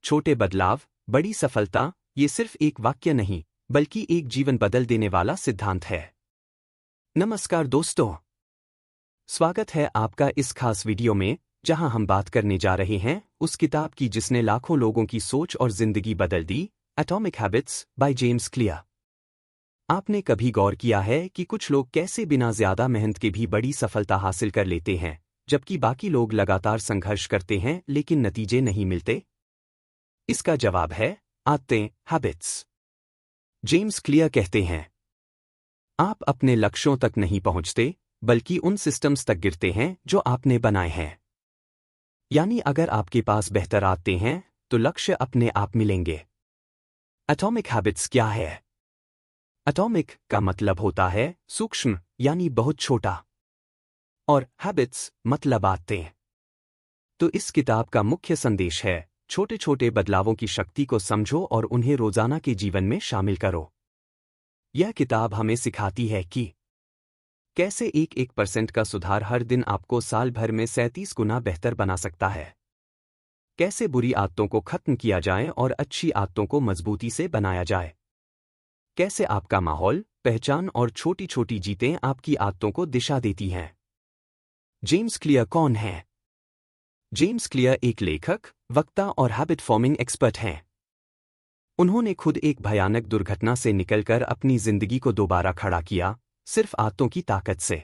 छोटे बदलाव, बड़ी सफलता, ये सिर्फ एक वाक्य नहीं, बल्कि एक जीवन बदल देने वाला सिद्धांत है। नमस्कार दोस्तों, स्वागत है आपका इस खास वीडियो में, जहां हम बात करने जा रहे हैं उस किताब की जिसने लाखों लोगों की सोच और जिंदगी बदल दी, atomic habits by James Clear. आपने कभी गौर किया है कि कुछ लोग कैसे बिना ज्यादा मेहनत के भी बड़ी सफलता हासिल कर लेते हैं, जबकि बाकी लोग लगातार संघर्ष करते हैं लेकिन नतीजे नहीं मिलते? इसका जवाब है आदतें, हैबिट्स। जेम्स क्लियर कहते हैं, आप अपने लक्ष्यों तक नहीं पहुंचते, बल्कि उन सिस्टम्स तक गिरते हैं जो आपने बनाए हैं। यानी अगर आपके पास बेहतर आदतें हैं, तो लक्ष्य अपने आप मिलेंगे। एटॉमिक हैबिट्स क्या है? एटॉमिक का मतलब होता है सूक्ष्म, यानी बहुत छोटा, और हैबिट्स मतलब आदतें। तो इस किताब का मुख्य संदेश है, छोटे छोटे बदलावों की शक्ति को समझो और उन्हें रोजाना के जीवन में शामिल करो। यह किताब हमें सिखाती है कि कैसे 1% का सुधार हर दिन आपको साल भर में 37 गुना बेहतर बना सकता है। कैसे बुरी आदतों को खत्म किया जाए और अच्छी आदतों को मजबूती से बनाया जाए। कैसे आपका माहौल, पहचान और छोटी छोटी जीतें आपकी आदतों को दिशा देती हैं। जेम्स क्लियर कौन है? जेम्स क्लियर एक लेखक, वक्ता और हैबिट फॉर्मिंग एक्सपर्ट हैं। उन्होंने खुद एक भयानक दुर्घटना से निकलकर अपनी जिंदगी को दोबारा खड़ा किया, सिर्फ आदतों की ताकत से।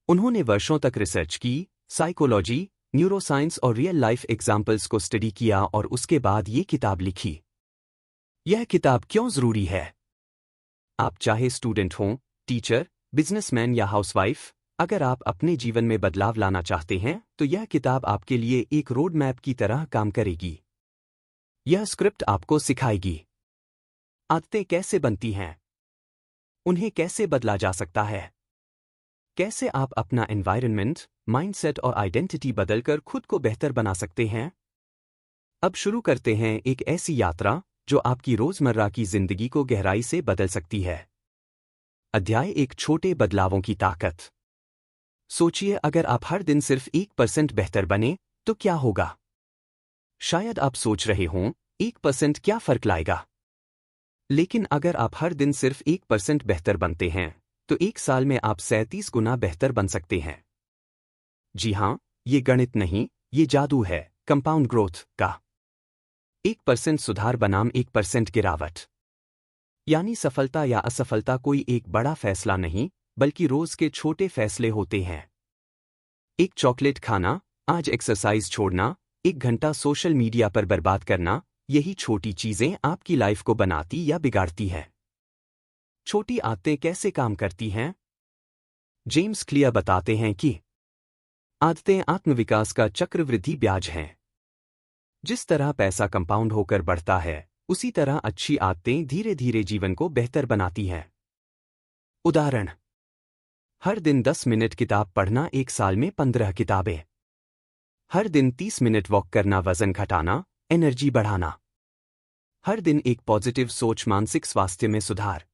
उन्होंने वर्षों तक रिसर्च की, साइकोलॉजी, न्यूरोसाइंस और रियल लाइफ एग्जाम्पल्स को स्टडी किया और उसके बाद ये किताब लिखी। यह किताब क्यों जरूरी है? आप चाहे स्टूडेंट हों, टीचर, बिजनेसमैन या हाउसवाइफ, अगर आप अपने जीवन में बदलाव लाना चाहते हैं तो यह किताब आपके लिए एक रोड मैप की तरह काम करेगी। यह स्क्रिप्ट आपको सिखाएगी आदतें कैसे बनती हैं, उन्हें कैसे बदला जा सकता है, कैसे आप अपना एनवायरनमेंट, माइंडसेट और आइडेंटिटी बदलकर खुद को बेहतर बना सकते हैं। अब शुरू करते हैं एक ऐसी यात्रा जो आपकी रोजमर्रा की जिंदगी को गहराई से बदल सकती है। अध्याय 1, छोटे बदलावों की ताकत। सोचिए, अगर आप हर दिन सिर्फ 1% बेहतर बने तो क्या होगा? शायद आप सोच रहे हों, 1% क्या फर्क लाएगा? लेकिन अगर आप हर दिन सिर्फ 1% बेहतर बनते हैं, तो एक साल में आप 37 गुना बेहतर बन सकते हैं। जी हां, ये गणित नहीं, ये जादू है, कंपाउंड ग्रोथ का। 1% सुधार बनाम 1% गिरावट। यानी सफलता या असफलता कोई एक बड़ा फैसला नहीं, बल्कि रोज के छोटे फैसले होते हैं। एक चॉकलेट खाना, आज एक्सरसाइज छोड़ना, 1 घंटा सोशल मीडिया पर बर्बाद करना, यही छोटी चीजें आपकी लाइफ को बनाती या बिगाड़ती हैं। छोटी आदतें कैसे काम करती हैं? जेम्स क्लियर बताते हैं कि आदतें आत्मविकास का चक्रवृद्धि ब्याज हैं। जिस तरह पैसा कंपाउंड होकर बढ़ता है, उसी तरह अच्छी आदतें धीरे धीरे जीवन को बेहतर बनाती हैं। उदाहरण, हर दिन 10 मिनट किताब पढ़ना, एक साल में 15 किताबें। हर दिन 30 मिनट वॉक करना, वजन घटाना, एनर्जी बढ़ाना। हर दिन एक पॉजिटिव सोच, मानसिक स्वास्थ्य में सुधार।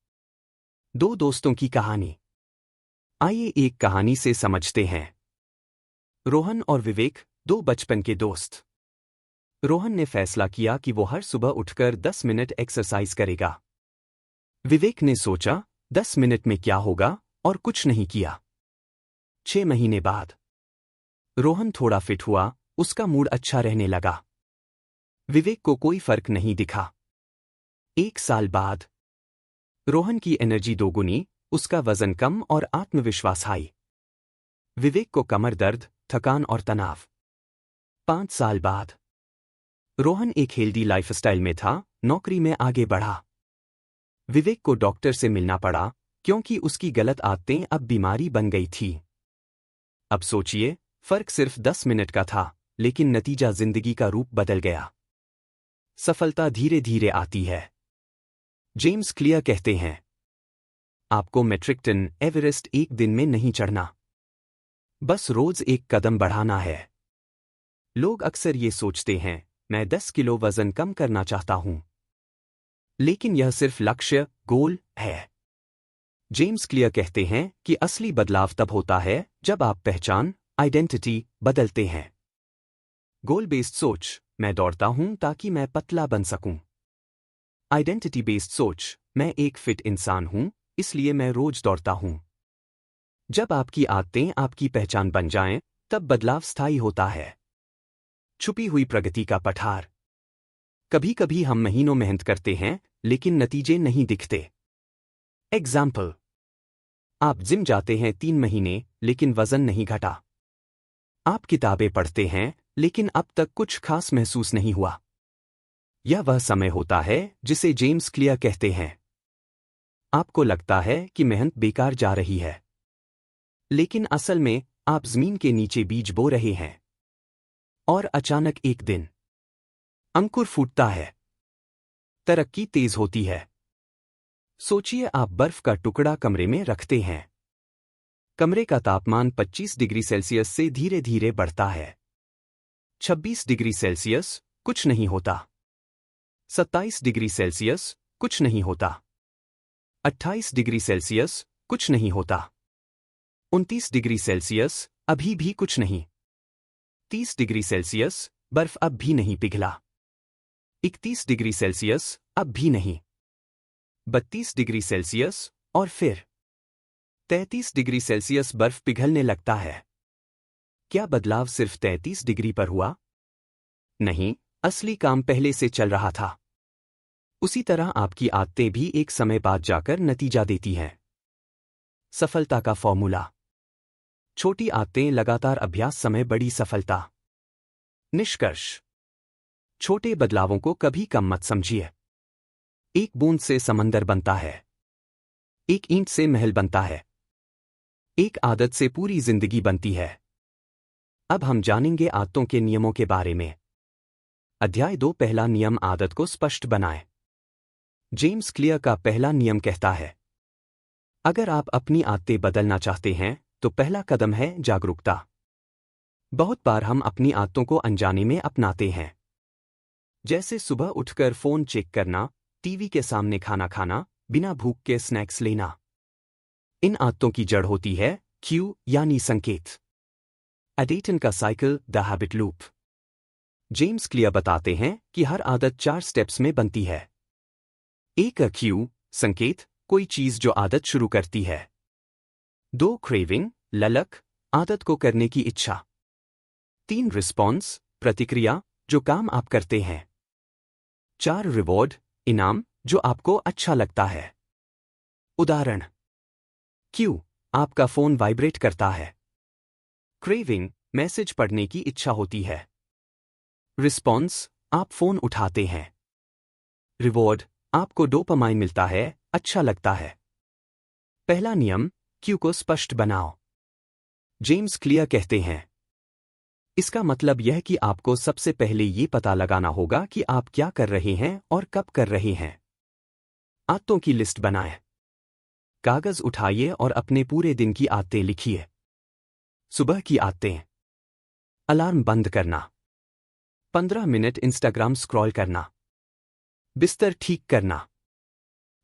2 दोस्तों की कहानी। आइए एक कहानी से समझते हैं। रोहन और विवेक, 2 बचपन के दोस्त। रोहन ने फैसला किया कि वो हर सुबह उठकर 10 मिनट एक्सरसाइज करेगा। विवेक ने सोचा, 10 मिनट में क्या होगा, और कुछ नहीं किया। 6 महीने बाद रोहन थोड़ा फिट हुआ, उसका मूड अच्छा रहने लगा। विवेक को कोई फर्क नहीं दिखा। 1 साल बाद रोहन की एनर्जी दोगुनी, उसका वजन कम और आत्मविश्वास हाई। विवेक को कमर दर्द, थकान और तनाव। 5 साल बाद रोहन एक हेल्दी लाइफस्टाइल में था, नौकरी में आगे बढ़ा। विवेक को डॉक्टर से मिलना पड़ा, क्योंकि उसकी गलत आदतें अब बीमारी बन गई थी। अब सोचिए, फर्क सिर्फ 10 मिनट का था, लेकिन नतीजा जिंदगी का रूप बदल गया। सफलता धीरे धीरे आती है। जेम्स क्लियर कहते हैं, आपको मेट्रिक टन एवरेस्ट एक दिन में नहीं चढ़ना, बस रोज एक कदम बढ़ाना है। लोग अक्सर ये सोचते हैं, मैं 10 किलो वजन कम करना चाहता हूं। लेकिन यह सिर्फ लक्ष्य, गोल है। जेम्स क्लियर कहते हैं कि असली बदलाव तब होता है जब आप पहचान, आइडेंटिटी बदलते हैं। गोल बेस्ड सोच, मैं दौड़ता हूं ताकि मैं पतला बन सकूं। आइडेंटिटी बेस्ड सोच, मैं एक फिट इंसान हूं, इसलिए मैं रोज दौड़ता हूं। जब आपकी आदतें आपकी पहचान बन जाएं, तब बदलाव स्थायी होता है। छुपी हुई प्रगति का पठार। कभी कभी हम महीनों मेहनत करते हैं, लेकिन नतीजे नहीं दिखते। एग्जाम्पल, आप जिम जाते हैं 3 महीने, लेकिन वजन नहीं घटा। आप किताबें पढ़ते हैं, लेकिन अब तक कुछ खास महसूस नहीं हुआ। यह वह समय होता है जिसे जेम्स क्लियर कहते हैं। आपको लगता है कि मेहनत बेकार जा रही है, लेकिन असल में आप जमीन के नीचे बीज बो रहे हैं। और अचानक एक दिन अंकुर फूटता है, तरक्की तेज होती है। सोचिए, आप बर्फ का टुकड़ा कमरे में रखते हैं। कमरे का तापमान 25 डिग्री सेल्सियस से धीरे धीरे बढ़ता है। 26 डिग्री सेल्सियस, कुछ नहीं होता। 27 डिग्री सेल्सियस, कुछ नहीं होता। 28 डिग्री सेल्सियस, कुछ नहीं होता। 29 डिग्री सेल्सियस, अभी भी कुछ नहीं। 30 डिग्री सेल्सियस, बर्फ अब भी नहीं पिघला। 31 डिग्री सेल्सियस, अब भी नहीं। 32 डिग्री सेल्सियस, और फिर 33 डिग्री सेल्सियस बर्फ पिघलने लगता है। क्या बदलाव सिर्फ 33 डिग्री पर हुआ? नहीं, असली काम पहले से चल रहा था। उसी तरह आपकी आदतें भी एक समय बाद जाकर नतीजा देती हैं। सफलता का फॉर्मूला। छोटी आदतें, लगातार अभ्यास, समय बड़ी सफलता। निष्कर्ष। छोटे बदलावों को कभी कम मत समझिए। एक बूंद से समंदर बनता है। एक ईंट से महल बनता है। एक आदत से पूरी जिंदगी बनती है। अब हम जानेंगे आदतों के नियमों के बारे में। अध्याय 2, पहला नियम, आदत को स्पष्ट बनाएं। जेम्स क्लियर का पहला नियम कहता है, अगर आप अपनी आदतें बदलना चाहते हैं तो पहला कदम है जागरूकता। बहुत बार हम अपनी आदतों को अनजाने में अपनाते हैं, जैसे सुबह उठकर फोन चेक करना, टीवी के सामने खाना खाना, बिना भूख के स्नैक्स लेना। इन आदतों की जड़ होती है क्यू यानी संकेत। एडेटन का cycle, the habit loop. James clear बताते हैं कि हर आदत 4 स्टेप्स में बनती है। एक क्यू, संकेत, कोई चीज जो आदत शुरू करती है। 2 क्रेविंग, ललक, आदत को करने की इच्छा। 3 रिस्पॉन्स, प्रतिक्रिया, जो काम आप करते हैं। 4 रिवॉर्ड, इनाम, जो आपको अच्छा लगता है। उदाहरण, क्यू, आपका फोन वाइब्रेट करता है। क्रेविंग, मैसेज पढ़ने की इच्छा होती है। रिस्पॉन्स, आप फोन उठाते हैं। रिवॉर्ड, आपको डोपामाइन मिलता है, अच्छा लगता है। पहला नियम, क्यू को स्पष्ट बनाओ। जेम्स क्लियर कहते हैं, इसका मतलब यह कि आपको सबसे पहले ये पता लगाना होगा कि आप क्या कर रहे हैं और कब कर रहे हैं। आदतों की लिस्ट बनाएं। कागज उठाइए और अपने पूरे दिन की आदतें लिखिए। सुबह की आदतें, अलार्म बंद करना, 15 मिनट इंस्टाग्राम स्क्रॉल करना, बिस्तर ठीक करना,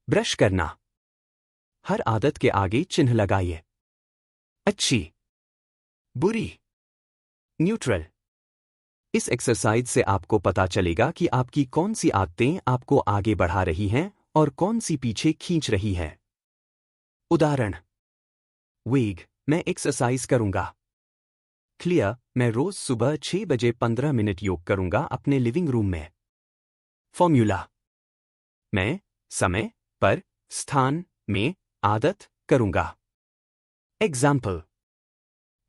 ब्रश करना। हर आदत के आगे चिन्ह लगाइए। अच्छी, बुरी, न्यूट्रल। इस एक्सरसाइज से आपको पता चलेगा कि आपकी कौन सी आदतें आपको आगे बढ़ा रही हैं और कौन सी पीछे खींच रही हैं। उदाहरण, वेग, मैं एक्सरसाइज करूंगा। क्लियर, मैं रोज सुबह 6 बजे 15 मिनट योग करूंगा अपने लिविंग रूम में। फॉर्मूला, मैं समय पर, स्थान में आदत करूंगा। एग्जाम्पल,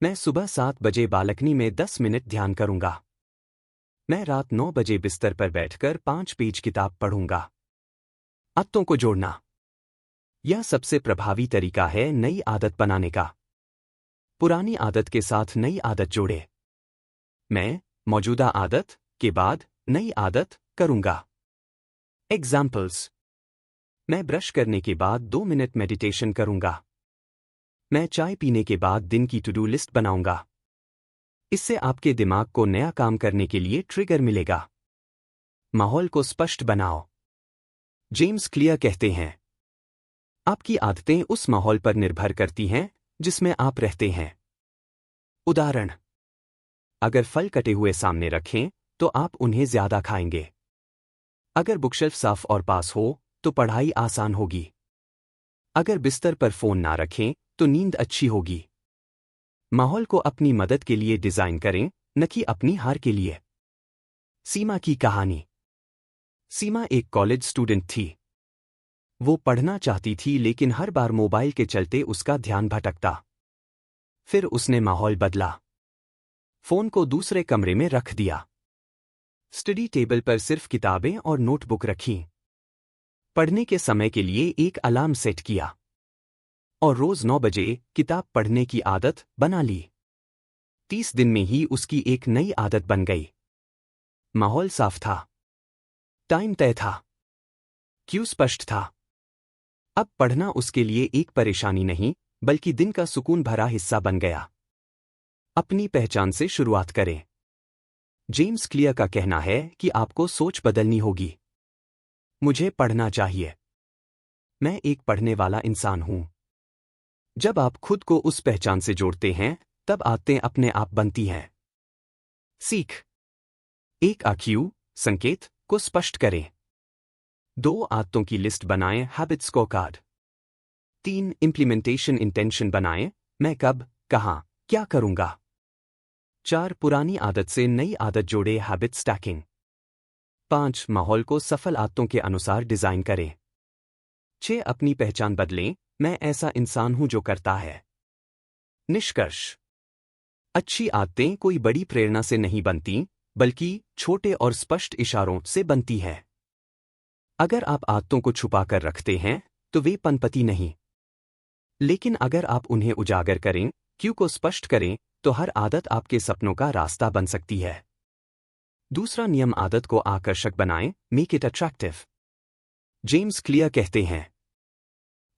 मैं सुबह 7 बजे बालकनी में 10 मिनट ध्यान करूंगा। मैं रात 9 बजे बिस्तर पर बैठकर 5 पेज किताब पढ़ूंगा। आदतों को जोड़ना, यह सबसे प्रभावी तरीका है नई आदत बनाने का। पुरानी आदत के साथ नई आदत जोड़े। मैं मौजूदा आदत के बाद नई आदत करूंगा। एग्जाम्पल्स, मैं ब्रश करने के बाद 2 मिनट मेडिटेशन करूंगा। मैं चाय पीने के बाद दिन की टू डू लिस्ट बनाऊंगा। इससे आपके दिमाग को नया काम करने के लिए ट्रिगर मिलेगा। माहौल को स्पष्ट बनाओ। जेम्स क्लियर कहते हैं, आपकी आदतें उस माहौल पर निर्भर करती हैं जिसमें आप रहते हैं। उदाहरण, अगर फल कटे हुए सामने रखें तो आप उन्हें ज्यादा खाएंगे। अगर बुकशेल्फ साफ और पास हो तो पढ़ाई आसान होगी। अगर बिस्तर पर फोन ना रखें तो नींद अच्छी होगी। माहौल को अपनी मदद के लिए डिजाइन करें, न कि अपनी हार के लिए। सीमा की कहानी। सीमा एक कॉलेज स्टूडेंट थी। वो पढ़ना चाहती थी लेकिन हर बार मोबाइल के चलते उसका ध्यान भटकता। फिर उसने माहौल बदला। फोन को दूसरे कमरे में रख दिया। स्टडी टेबल पर सिर्फ किताबें और नोटबुक रखीं। पढ़ने के समय के लिए एक अलार्म सेट किया और रोज 9 बजे किताब पढ़ने की आदत बना ली। 30 दिन में ही उसकी एक नई आदत बन गई। माहौल साफ था, टाइम तय था, क्यों स्पष्ट था। अब पढ़ना उसके लिए एक परेशानी नहीं बल्कि दिन का सुकून भरा हिस्सा बन गया। अपनी पहचान से शुरुआत करें। जेम्स क्लियर का कहना है कि आपको सोच बदलनी होगी। मुझे पढ़ना चाहिए। मैं एक पढ़ने वाला इंसान हूं। जब आप खुद को उस पहचान से जोड़ते हैं तब आदतें अपने आप बनती हैं। सीख। 1 आक्यू संकेत को स्पष्ट करें। 2 आदतों की लिस्ट बनाएं, हैबिट स्कोरकार्ड। 3 इम्प्लीमेंटेशन इंटेंशन बनाएं, मैं कब, कहां, क्या करूंगा। 4 पुरानी आदत से नई आदत जोड़े, हैबिट स्टैकिंग। 5 माहौल को सफल आदतों के अनुसार डिजाइन करें। 6 अपनी पहचान बदलें, मैं ऐसा इंसान हूं जो करता है। निष्कर्ष। अच्छी आदतें कोई बड़ी प्रेरणा से नहीं बनती बल्कि छोटे और स्पष्ट इशारों से बनती है। अगर आप आदतों को छुपा कर रखते हैं तो वे पनपती नहीं। लेकिन अगर आप उन्हें उजागर करें, क्यों को स्पष्ट करें, तो हर आदत आपके सपनों का रास्ता बन सकती है। दूसरा नियम, आदत को आकर्षक बनाएं, make it attractive. James Clear कहते हैं,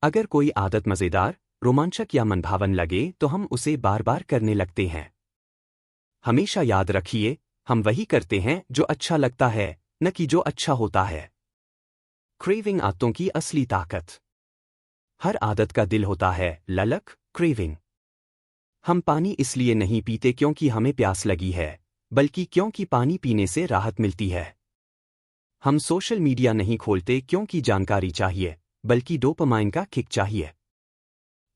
अगर कोई आदत मजेदार, रोमांचक या मनभावन लगे तो हम उसे बार बार करने लगते हैं। हमेशा याद रखिए, हम वही करते हैं जो अच्छा लगता है, न कि जो अच्छा होता है। क्रेविंग आदतों की असली ताकत। हर आदत का दिल होता है, ललक, क्रेविंग। हम पानी इसलिए नहीं पीते क्योंकि हमें प्यास लगी है, बल्कि क्योंकि पानी पीने से राहत मिलती है। हम सोशल मीडिया नहीं खोलते क्योंकि जानकारी चाहिए, बल्कि डोपामाइन का किक चाहिए।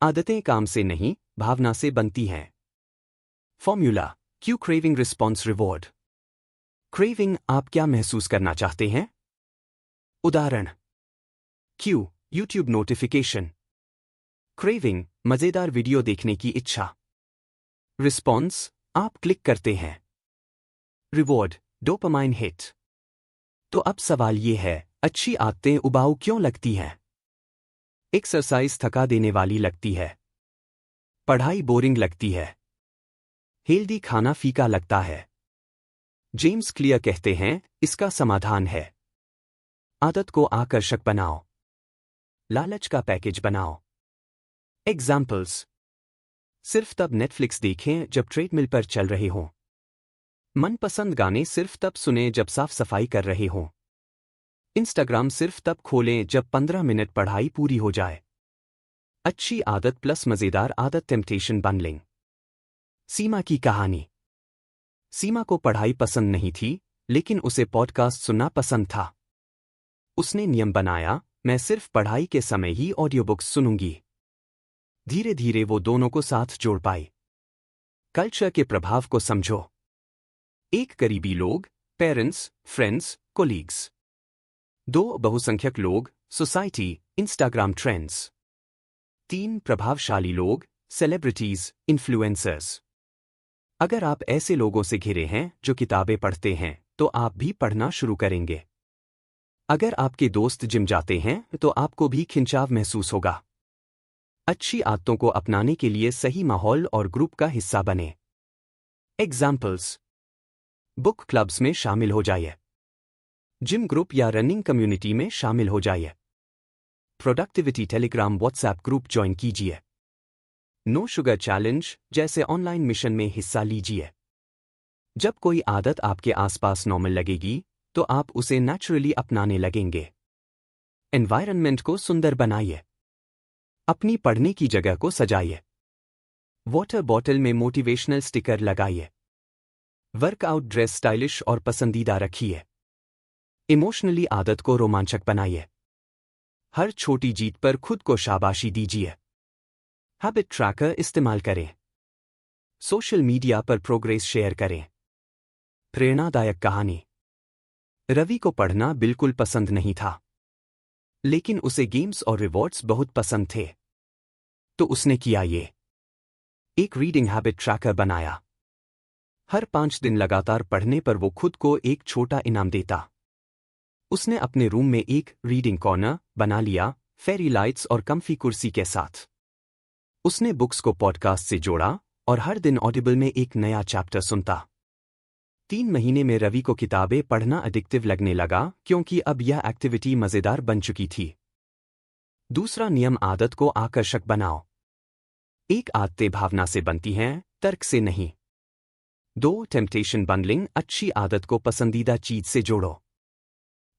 आदतें काम से नहीं, भावना से बनती हैं। Formula, Q craving response reward. Craving, आप क्या महसूस करना चाहते हैं। उदाहरण। Q, YouTube notification. क्रेविंग, मजेदार वीडियो देखने की इच्छा। रिस्पॉन्स, आप क्लिक करते हैं। Reward, dopamine hit. तो अब सवाल ये है, अच्छी आदतें उबाऊ क्यों लगती हैं। एक्सरसाइज थका देने वाली लगती है। पढ़ाई बोरिंग लगती है। हेल्दी खाना फीका लगता है। जेम्स क्लियर कहते हैं, इसका समाधान है। आदत को आकर्षक बनाओ। लालच का पैकेज बनाओ। एग्जाम्पल्स। सिर्फ तब नेटफ्लिक्स देखें जब ट्रेडमिल पर चल रहे हों। मनपसंद गाने सिर्फ तब सुनें जब साफ सफाई कर रहे हों। इंस्टाग्राम सिर्फ तब खोलें जब 15 मिनट पढ़ाई पूरी हो जाए। अच्छी आदत प्लस मजेदार आदत, टेम्पटेशन बंडलिंग। सीमा की कहानी। सीमा को पढ़ाई पसंद नहीं थी, लेकिन उसे पॉडकास्ट सुनना पसंद था। उसने नियम बनाया, मैं सिर्फ पढ़ाई के समय ही ऑडियोबुक्स सुनूंगी। धीरे धीरे वो दोनों को साथ जोड़ पाई। कल्चर के प्रभाव को समझो। 1 करीबी लोग, पेरेंट्स, फ्रेंड्स, कोलीग्स। 2 बहुसंख्यक लोग, सोसाइटी, इंस्टाग्राम ट्रेंड्स। 3 प्रभावशाली लोग, सेलिब्रिटीज, इन्फ्लुएंसर्स। अगर आप ऐसे लोगों से घिरे हैं जो किताबें पढ़ते हैं तो आप भी पढ़ना शुरू करेंगे। अगर आपके दोस्त जिम जाते हैं तो आपको भी खिंचाव महसूस होगा। अच्छी आदतों को अपनाने के लिए सही माहौल और ग्रुप का हिस्सा बने। एग्जाम्पल्स। बुक क्लब्स में शामिल हो जाइए। जिम ग्रुप या रनिंग कम्युनिटी में शामिल हो जाइए। Productivity Telegram WhatsApp group join कीजिए। नो शुगर चैलेंज जैसे ऑनलाइन मिशन में हिस्सा लीजिए। जब कोई आदत आपके आसपास नॉर्मल लगेगी तो आप उसे नेचुरली अपनाने लगेंगे। एनवायरनमेंट को सुंदर बनाइए। अपनी पढ़ने की जगह को सजाइए। वाटर बॉटल में मोटिवेशनल स्टिकर लगाइए। वर्कआउट ड्रेस स्टाइलिश और पसंदीदा रखिए। इमोशनली आदत को रोमांचक बनाइए। हर छोटी जीत पर खुद को शाबाशी दीजिए। हैबिट ट्रैकर इस्तेमाल करें। सोशल मीडिया पर प्रोग्रेस शेयर करें। प्रेरणादायक कहानी। रवि को पढ़ना बिल्कुल पसंद नहीं था, लेकिन उसे गेम्स और रिवॉर्ड्स बहुत पसंद थे। तो उसने किया ये। एक रीडिंग हैबिट ट्रैकर बनाया। हर 5 दिन लगातार पढ़ने पर वो खुद को एक छोटा इनाम देता। उसने अपने रूम में एक रीडिंग कॉर्नर बना लिया, फेरी लाइट्स और कम्फी कुर्सी के साथ। उसने बुक्स को पॉडकास्ट से जोड़ा और हर दिन ऑडिबल में एक नया चैप्टर सुनता। 3 महीने में रवि को किताबें पढ़ना एडिक्टिव लगने लगा, क्योंकि अब यह एक्टिविटी मजेदार बन चुकी थी। दूसरा नियम, आदत को आकर्षक बनाओ। एक आदतें भावना से बनती हैं, तर्क से नहीं। 2 टेम्पटेशन बंडलिंग, अच्छी आदत को पसंदीदा चीज से जोड़ो।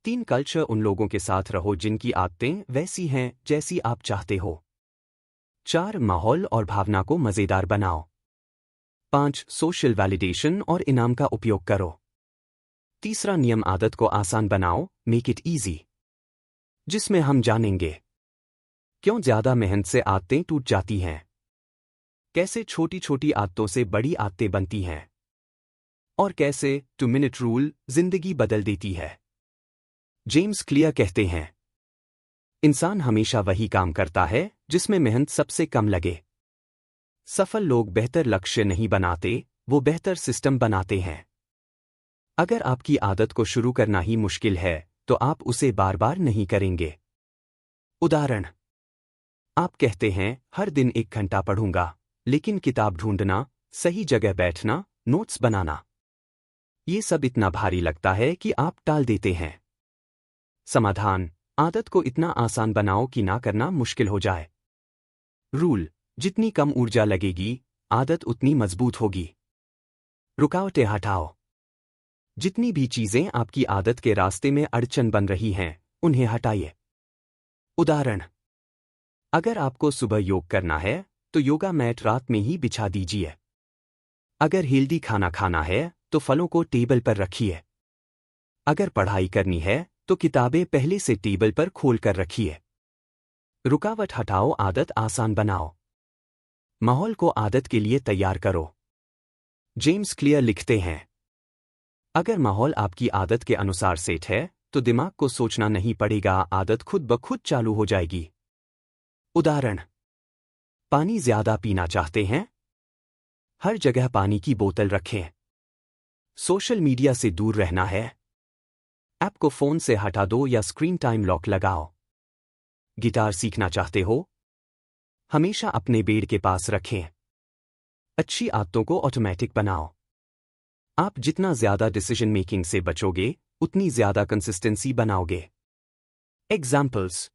3 कल्चर, उन लोगों के साथ रहो जिनकी आदतें वैसी हैं जैसी आप चाहते हो। 4 माहौल और भावना को मजेदार बनाओ। 5 सोशल वैलिडेशन और इनाम का उपयोग करो। तीसरा नियम, आदत को आसान बनाओ, मेक इट ईजी, जिसमें हम जानेंगे क्यों ज्यादा मेहनत से आदतें टूट जाती हैं, कैसे छोटी छोटी आदतों से बड़ी आदतें बनती हैं, और कैसे 2 मिनट रूल जिंदगी बदल देती है। जेम्स क्लियर कहते हैं, इंसान हमेशा वही काम करता है जिसमें मेहनत सबसे कम लगे। सफल लोग बेहतर लक्ष्य नहीं बनाते, वो बेहतर सिस्टम बनाते हैं। अगर आपकी आदत को शुरू करना ही मुश्किल है, तो आप उसे बार बार नहीं करेंगे। उदाहरण, आप कहते हैं हर दिन 1 घंटा पढ़ूंगा, लेकिन किताब ढूंढना, सही जगह बैठना, नोट्स बनाना, ये सब इतना भारी लगता है कि आप टाल देते हैं। समाधान, आदत को इतना आसान बनाओ कि ना करना मुश्किल हो जाए। रूल, जितनी कम ऊर्जा लगेगी, आदत उतनी मजबूत होगी। रुकावटें हटाओ। जितनी भी चीजें आपकी आदत के रास्ते में अड़चन बन रही हैं, उन्हें हटाइए। उदाहरण, अगर आपको सुबह योग करना है, तो योगा मैट रात में ही बिछा दीजिए। अगर हेल्दी खाना खाना है, तो फलों को टेबल पर रखिए। अगर पढ़ाई करनी है, तो किताबें पहले से टेबल पर खोल कर रखिए। रुकावट हटाओ, आदत आसान बनाओ। माहौल को आदत के लिए तैयार करो। जेम्स क्लियर लिखते हैं, अगर माहौल आपकी आदत के अनुसार सेट है, तो दिमाग को सोचना नहीं पड़ेगा, आदत खुद ब खुद चालू हो जाएगी। उदाहरण, पानी ज्यादा पीना चाहते हैं? हर जगह पानी की बोतल रखें। सोशल मीडिया से दूर रहना है? ऐप को फोन से हटा दो या स्क्रीन टाइम लॉक लगाओ। गिटार सीखना चाहते हो? हमेशा अपने बेड के पास रखें। अच्छी आदतों को ऑटोमेटिक बनाओ। आप जितना ज्यादा डिसीजन मेकिंग से बचोगे, उतनी ज्यादा कंसिस्टेंसी बनाओगे। एग्जाम्पल्स,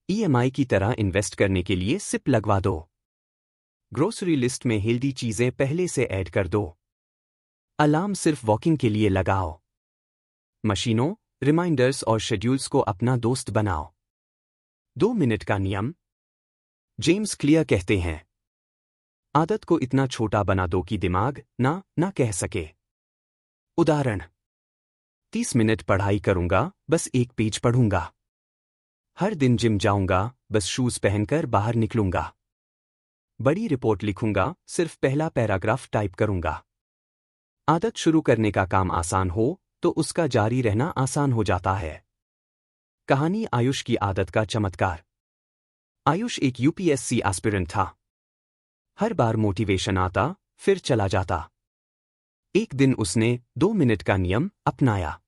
ईएमआई की तरह इन्वेस्ट करने के लिए सिप लगवा दो। ग्रोसरी लिस्ट में हेल्दी चीजें पहले से ऐड कर दो। अलार्म सिर्फ वॉकिंग के लिए लगाओ। मशीनों, रिमाइंडर्स और शेड्यूल्स को अपना दोस्त बनाओ। 2 मिनट का नियम। जेम्स क्लियर कहते हैं, आदत को इतना छोटा बना दो कि दिमाग ना कह सके। उदाहरण, 30 मिनट पढ़ाई करूंगा, बस 1 पेज पढ़ूंगा। हर दिन जिम जाऊंगा, बस शूज पहनकर बाहर निकलूंगा। बड़ी रिपोर्ट लिखूंगा, सिर्फ पहला पैराग्राफ टाइप करूंगा। आदत शुरू करने का काम आसान हो, तो उसका जारी रहना आसान हो जाता है। कहानी, आयुष की आदत का चमत्कार। आयुष एक यूपीएससी एस्पिरेंट था। हर बार मोटिवेशन आता, फिर चला जाता। एक दिन उसने 2 मिनट का नियम अपनाया।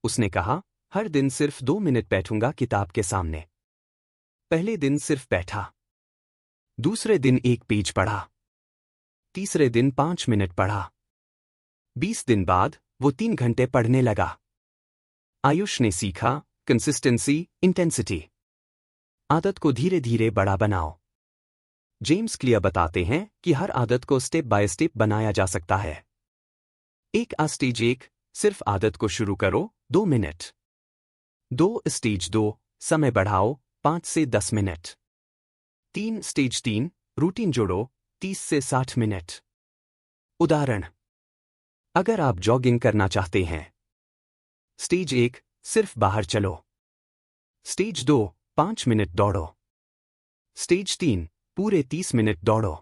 उसने कहा, हर दिन सिर्फ 2 मिनट बैठूंगा किताब के सामने। पहले दिन सिर्फ बैठा। दूसरे दिन 1 पेज पढ़ा। तीसरे दिन 5 मिनट पढ़ा। 20 दिन बाद वो 3 घंटे पढ़ने लगा। आयुष ने सीखा, कंसिस्टेंसी, इंटेंसिटी। आदत को धीरे धीरे बड़ा बनाओ। जेम्स क्लियर बताते हैं कि हर आदत को स्टेप बाय स्टेप बनाया जा सकता है। स्टेज 1, सिर्फ आदत को शुरू करो, 2 मिनट। स्टेज 2, समय बढ़ाओ, 5 से 10 मिनट। स्टेज 3, रूटीन जोड़ो, 30 से 60 मिनट। उदाहरण, अगर आप जॉगिंग करना चाहते हैं। स्टेज 1, सिर्फ बाहर चलो। स्टेज 2, 5 मिनट दौड़ो। स्टेज 3, पूरे 30 मिनट दौड़ो।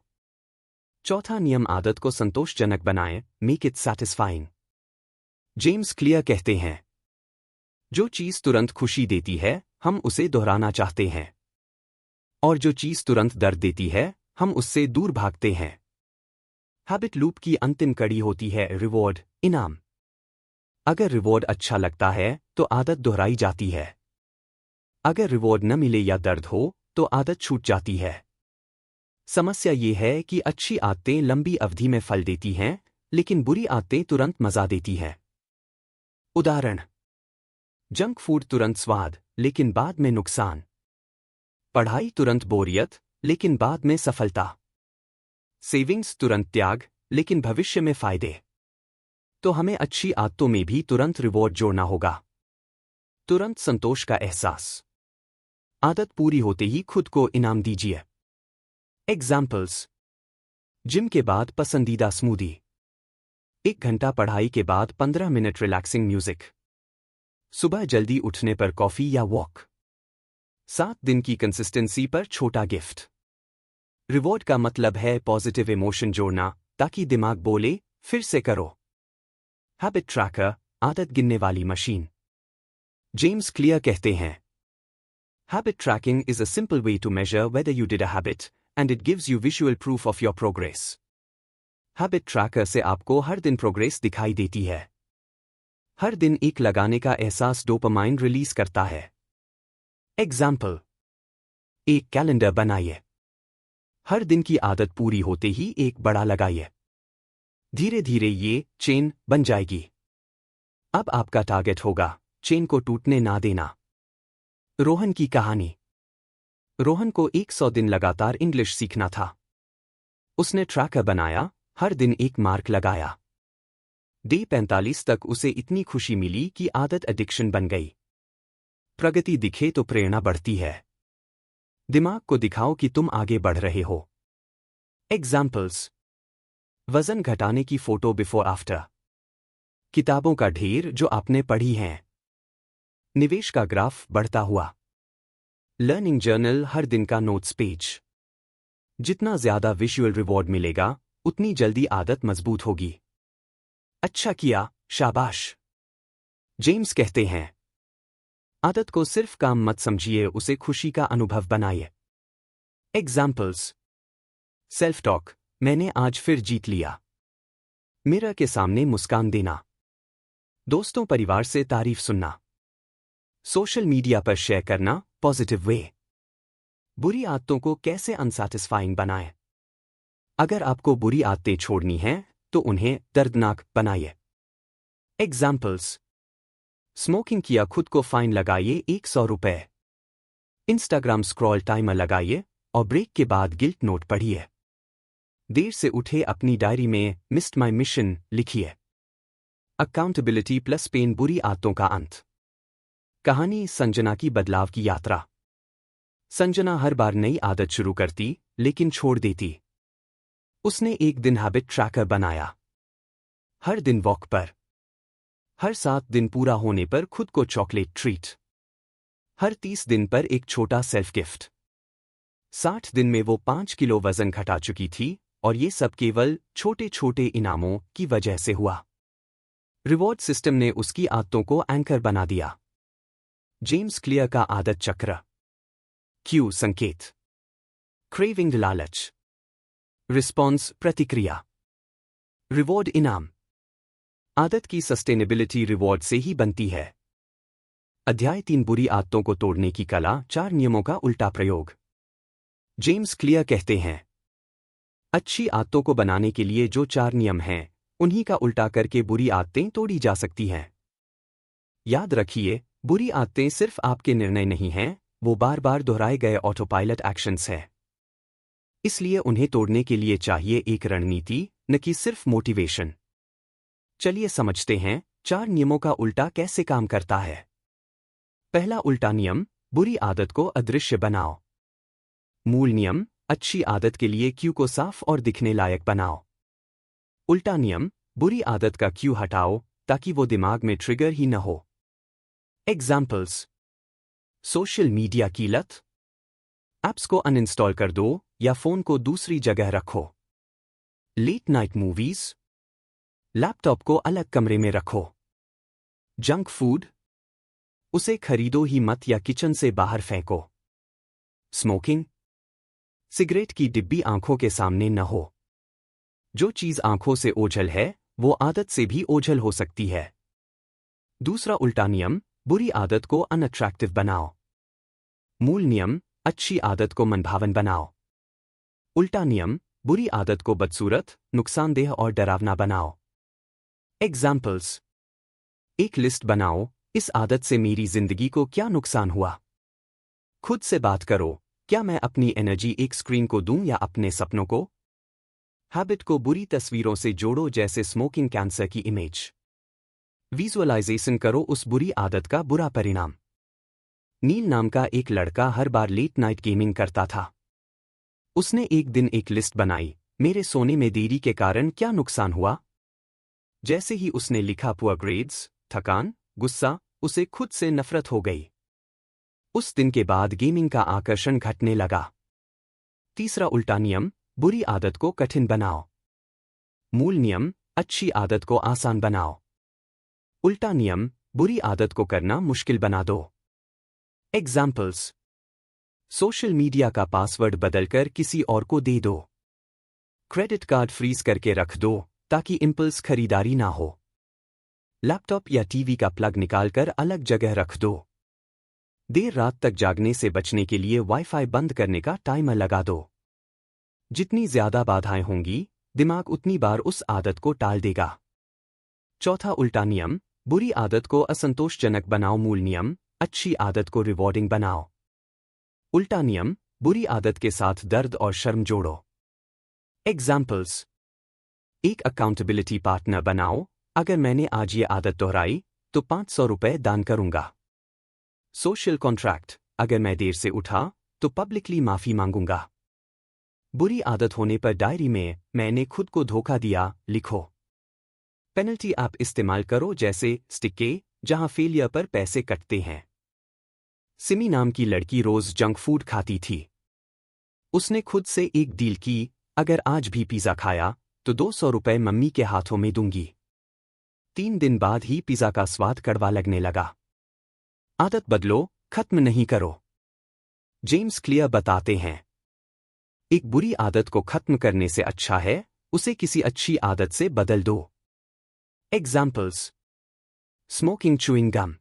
चौथा नियम, आदत को संतोषजनक बनाएं, make it satisfying. James Clear कहते हैं, जो चीज तुरंत खुशी देती है, हम उसे दोहराना चाहते हैं। और जो चीज तुरंत दर्द देती है, हम उससे दूर भागते हैं। हैबिट लूप की अंतिम कड़ी होती है रिवॉर्ड, इनाम। अगर रिवॉर्ड अच्छा लगता है तो आदत दोहराई जाती है। अगर रिवॉर्ड न मिले या दर्द हो तो आदत छूट जाती है। समस्या ये है कि अच्छी आदतें लंबी अवधि में फल देती हैं, लेकिन बुरी आदतें तुरंत मजा देती हैं। उदाहरण, जंक फूड तुरंत स्वाद, लेकिन बाद में नुकसान। पढ़ाई तुरंत बोरियत, लेकिन बाद में सफलता। सेविंग्स तुरंत त्याग, लेकिन भविष्य में फायदे। तो हमें अच्छी आदतों में भी तुरंत रिवॉर्ड जोड़ना होगा। तुरंत संतोष का एहसास। आदत पूरी होते ही खुद को इनाम दीजिए। एग्जाम्पल्स, जिम के बाद पसंदीदा स्मूदी। 1 घंटा पढ़ाई के बाद 15 मिनट रिलैक्सिंग म्यूजिक। सुबह जल्दी उठने पर कॉफी या वॉक। 7 दिन की कंसिस्टेंसी पर छोटा गिफ्ट। रिवॉर्ड का मतलब है पॉजिटिव इमोशन जोड़ना, ताकि दिमाग बोले, फिर से करो। हैबिट ट्रैकर, आदत गिनने वाली मशीन। जेम्स क्लियर कहते हैं, habit tracking is a simple way to measure whether you did a habit, and it gives you visual proof of your progress. Habit tracker से आपको हर दिन प्रोग्रेस दिखाई देती है। हर दिन एक लगाने का एहसास डोपामाइन रिलीज करता है। एग्जाम्पल, एक कैलेंडर बनाइए। हर दिन की आदत पूरी होते ही एक बड़ा लगाइए। धीरे धीरे ये चेन बन जाएगी। अब आपका टारगेट होगा चेन को टूटने ना देना। रोहन की कहानी। रोहन को 100 दिन लगातार इंग्लिश सीखना था। उसने ट्रैकर बनाया, हर दिन एक मार्क लगाया। डे 45 तक उसे इतनी खुशी मिली कि आदत एडिक्शन बन गई। प्रगति दिखे तो प्रेरणा बढ़ती है। दिमाग को दिखाओ कि तुम आगे बढ़ रहे हो। एग्जाम्पल्स, वजन घटाने की फोटो बिफोर आफ्टर। किताबों का ढेर जो आपने पढ़ी हैं। निवेश का ग्राफ बढ़ता हुआ। लर्निंग जर्नल, हर दिन का नोट्स पेज। जितना ज्यादा विजुअल रिवॉर्ड मिलेगा, उतनी जल्दी आदत मजबूत होगी। अच्छा किया, शाबाश। जेम्स कहते हैं, आदत को सिर्फ काम मत समझिए, उसे खुशी का अनुभव बनाइए। एग्जाम्पल्स, सेल्फ टॉक, मैंने आज फिर जीत लिया। मिरर के सामने मुस्कान देना। दोस्तों परिवार से तारीफ सुनना। सोशल मीडिया पर शेयर करना, पॉजिटिव वे। बुरी आदतों को कैसे अनसैटिस्फाइंग बनाएं? अगर आपको बुरी आदतें छोड़नी हैं, तो उन्हें दर्दनाक बनाइए। एग्जाम्पल्स, स्मोकिंग किया, खुद को फाइन लगाइए 100 रुपए। इंस्टाग्राम स्क्रॉल टाइमर लगाइए और ब्रेक के बाद गिल्ट नोट पढ़िए। देर से उठे, अपनी डायरी में मिस्ड माई मिशन लिखिए। अकाउंटेबिलिटी प्लस पेन, बुरी आदतों का अंत। कहानी, संजना की बदलाव की यात्रा। संजना हर बार नई आदत शुरू करती, लेकिन छोड़ देती। उसने एक दिन हैबिट ट्रैकर बनाया। हर दिन वॉक पर। हर 7 दिन पूरा होने पर खुद को चॉकलेट ट्रीट। हर 30 दिन पर एक छोटा सेल्फ गिफ्ट। 60 दिन में वो 5 किलो वजन घटा चुकी थी, और ये सब केवल छोटे छोटे इनामों की वजह से हुआ। रिवॉर्ड सिस्टम ने उसकी आदतों को एंकर बना दिया। जेम्स क्लियर का आदत चक्र। क्यू, संकेत। क्रेविंग, लालच। रिस्पॉन्स, प्रतिक्रिया। रिवॉर्ड, इनाम। आदत की सस्टेनेबिलिटी रिवॉर्ड से ही बनती है। अध्याय 3, बुरी आदतों को तोड़ने की कला, 4 नियमों का उल्टा प्रयोग। जेम्स क्लियर कहते हैं, अच्छी आदतों को बनाने के लिए जो 4 नियम हैं, उन्हीं का उल्टा करके बुरी आदतें तोड़ी जा सकती हैं। याद रखिए, बुरी आदतें सिर्फ आपके निर्णय नहीं हैं, वो बार बार दोहराए गए ऑटोपायलट एक्शंस हैं। इसलिए उन्हें तोड़ने के लिए चाहिए एक रणनीति, न कि सिर्फ मोटिवेशन। चलिए समझते हैं 4 नियमों का उल्टा कैसे काम करता है। पहला उल्टा नियम, बुरी आदत को अदृश्य बनाओ। मूल नियम, अच्छी आदत के लिए क्यू को साफ और दिखने लायक बनाओ। उल्टा नियम, बुरी आदत का क्यू हटाओ ताकि वो दिमाग में ट्रिगर ही न हो। एग्जाम्पल्स: सोशल मीडिया की लत, ऐप्स को अनइंस्टॉल कर दो या फोन को दूसरी जगह रखो। लेट नाइट मूवीज, लैपटॉप को अलग कमरे में रखो। जंक फूड, उसे खरीदो ही मत या किचन से बाहर फेंको। स्मोकिंग, सिगरेट की डिब्बी आंखों के सामने न हो। जो चीज आंखों से ओझल है वो आदत से भी ओझल हो सकती है। दूसरा उल्टा नियम, बुरी आदत को अनअट्रैक्टिव बनाओ। मूल नियम, अच्छी आदत को मनभावन बनाओ। उल्टा नियम, बुरी आदत को बदसूरत, नुकसानदेह और डरावना बनाओ। एग्जाम्पल्स: एक लिस्ट बनाओ, इस आदत से मेरी जिंदगी को क्या नुकसान हुआ। खुद से बात करो, क्या मैं अपनी एनर्जी एक स्क्रीन को दूं या अपने सपनों को। हैबिट को बुरी तस्वीरों से जोड़ो, जैसे स्मोकिंग कैंसर की इमेज। विजुअलाइजेशन करो उस बुरी आदत का बुरा परिणाम। नील नाम का एक लड़का हर बार लेट नाइट गेमिंग करता था। उसने एक दिन एक लिस्ट बनाई, मेरे सोने में देरी के कारण क्या नुकसान हुआ। जैसे ही उसने लिखा पुअर ग्रेड्स, थकान, गुस्सा, उसे खुद से नफरत हो गई। उस दिन के बाद गेमिंग का आकर्षण घटने लगा। तीसरा उल्टा नियम, बुरी आदत को कठिन बनाओ। मूल नियम, अच्छी आदत को आसान बनाओ। उल्टा नियम, बुरी आदत को करना मुश्किल बना दो। एग्जाम्पल्स: सोशल मीडिया का पासवर्ड बदलकर किसी और को दे दो। क्रेडिट कार्ड फ्रीज करके रख दो ताकि इंपल्स खरीदारी ना हो। लैपटॉप या टीवी का प्लग निकालकर अलग जगह रख दो। देर रात तक जागने से बचने के लिए वाईफाई बंद करने का टाइमर लगा दो। जितनी ज्यादा बाधाएं होंगी, दिमाग उतनी बार उस आदत को टाल देगा। चौथा उल्टा नियम, बुरी आदत को असंतोषजनक बनाओ। मूल नियम, अच्छी आदत को रिवॉर्डिंग बनाओ। उल्टा नियम, बुरी आदत के साथ दर्द और शर्म जोड़ो। एग्जाम्पल्स: एक अकाउंटेबिलिटी पार्टनर बनाओ, अगर मैंने आज ये आदत दोहराई तो 500 रुपए दान करूंगा। सोशल कॉन्ट्रैक्ट, अगर मैं देर से उठा तो पब्लिकली माफी मांगूंगा। बुरी आदत होने पर डायरी में मैंने खुद को धोखा दिया लिखो। पेनल्टी ऐप इस्तेमाल करो, जैसे स्टिके, जहां फेलियर पर पैसे कटते हैं। सिमी नाम की लड़की रोज जंक फूड खाती थी। उसने खुद से एक डील की, अगर आज भी पिज़्ज़ा खाया तो 200 रुपए मम्मी के हाथों में दूंगी। 3 दिन बाद ही पिज़्ज़ा का स्वाद कड़वा लगने लगा। आदत बदलो, खत्म नहीं करो। जेम्स क्लियर बताते हैं, एक बुरी आदत को खत्म करने से अच्छा है उसे किसी अच्छी आदत से बदल दो। Examples: smoking chewing gum,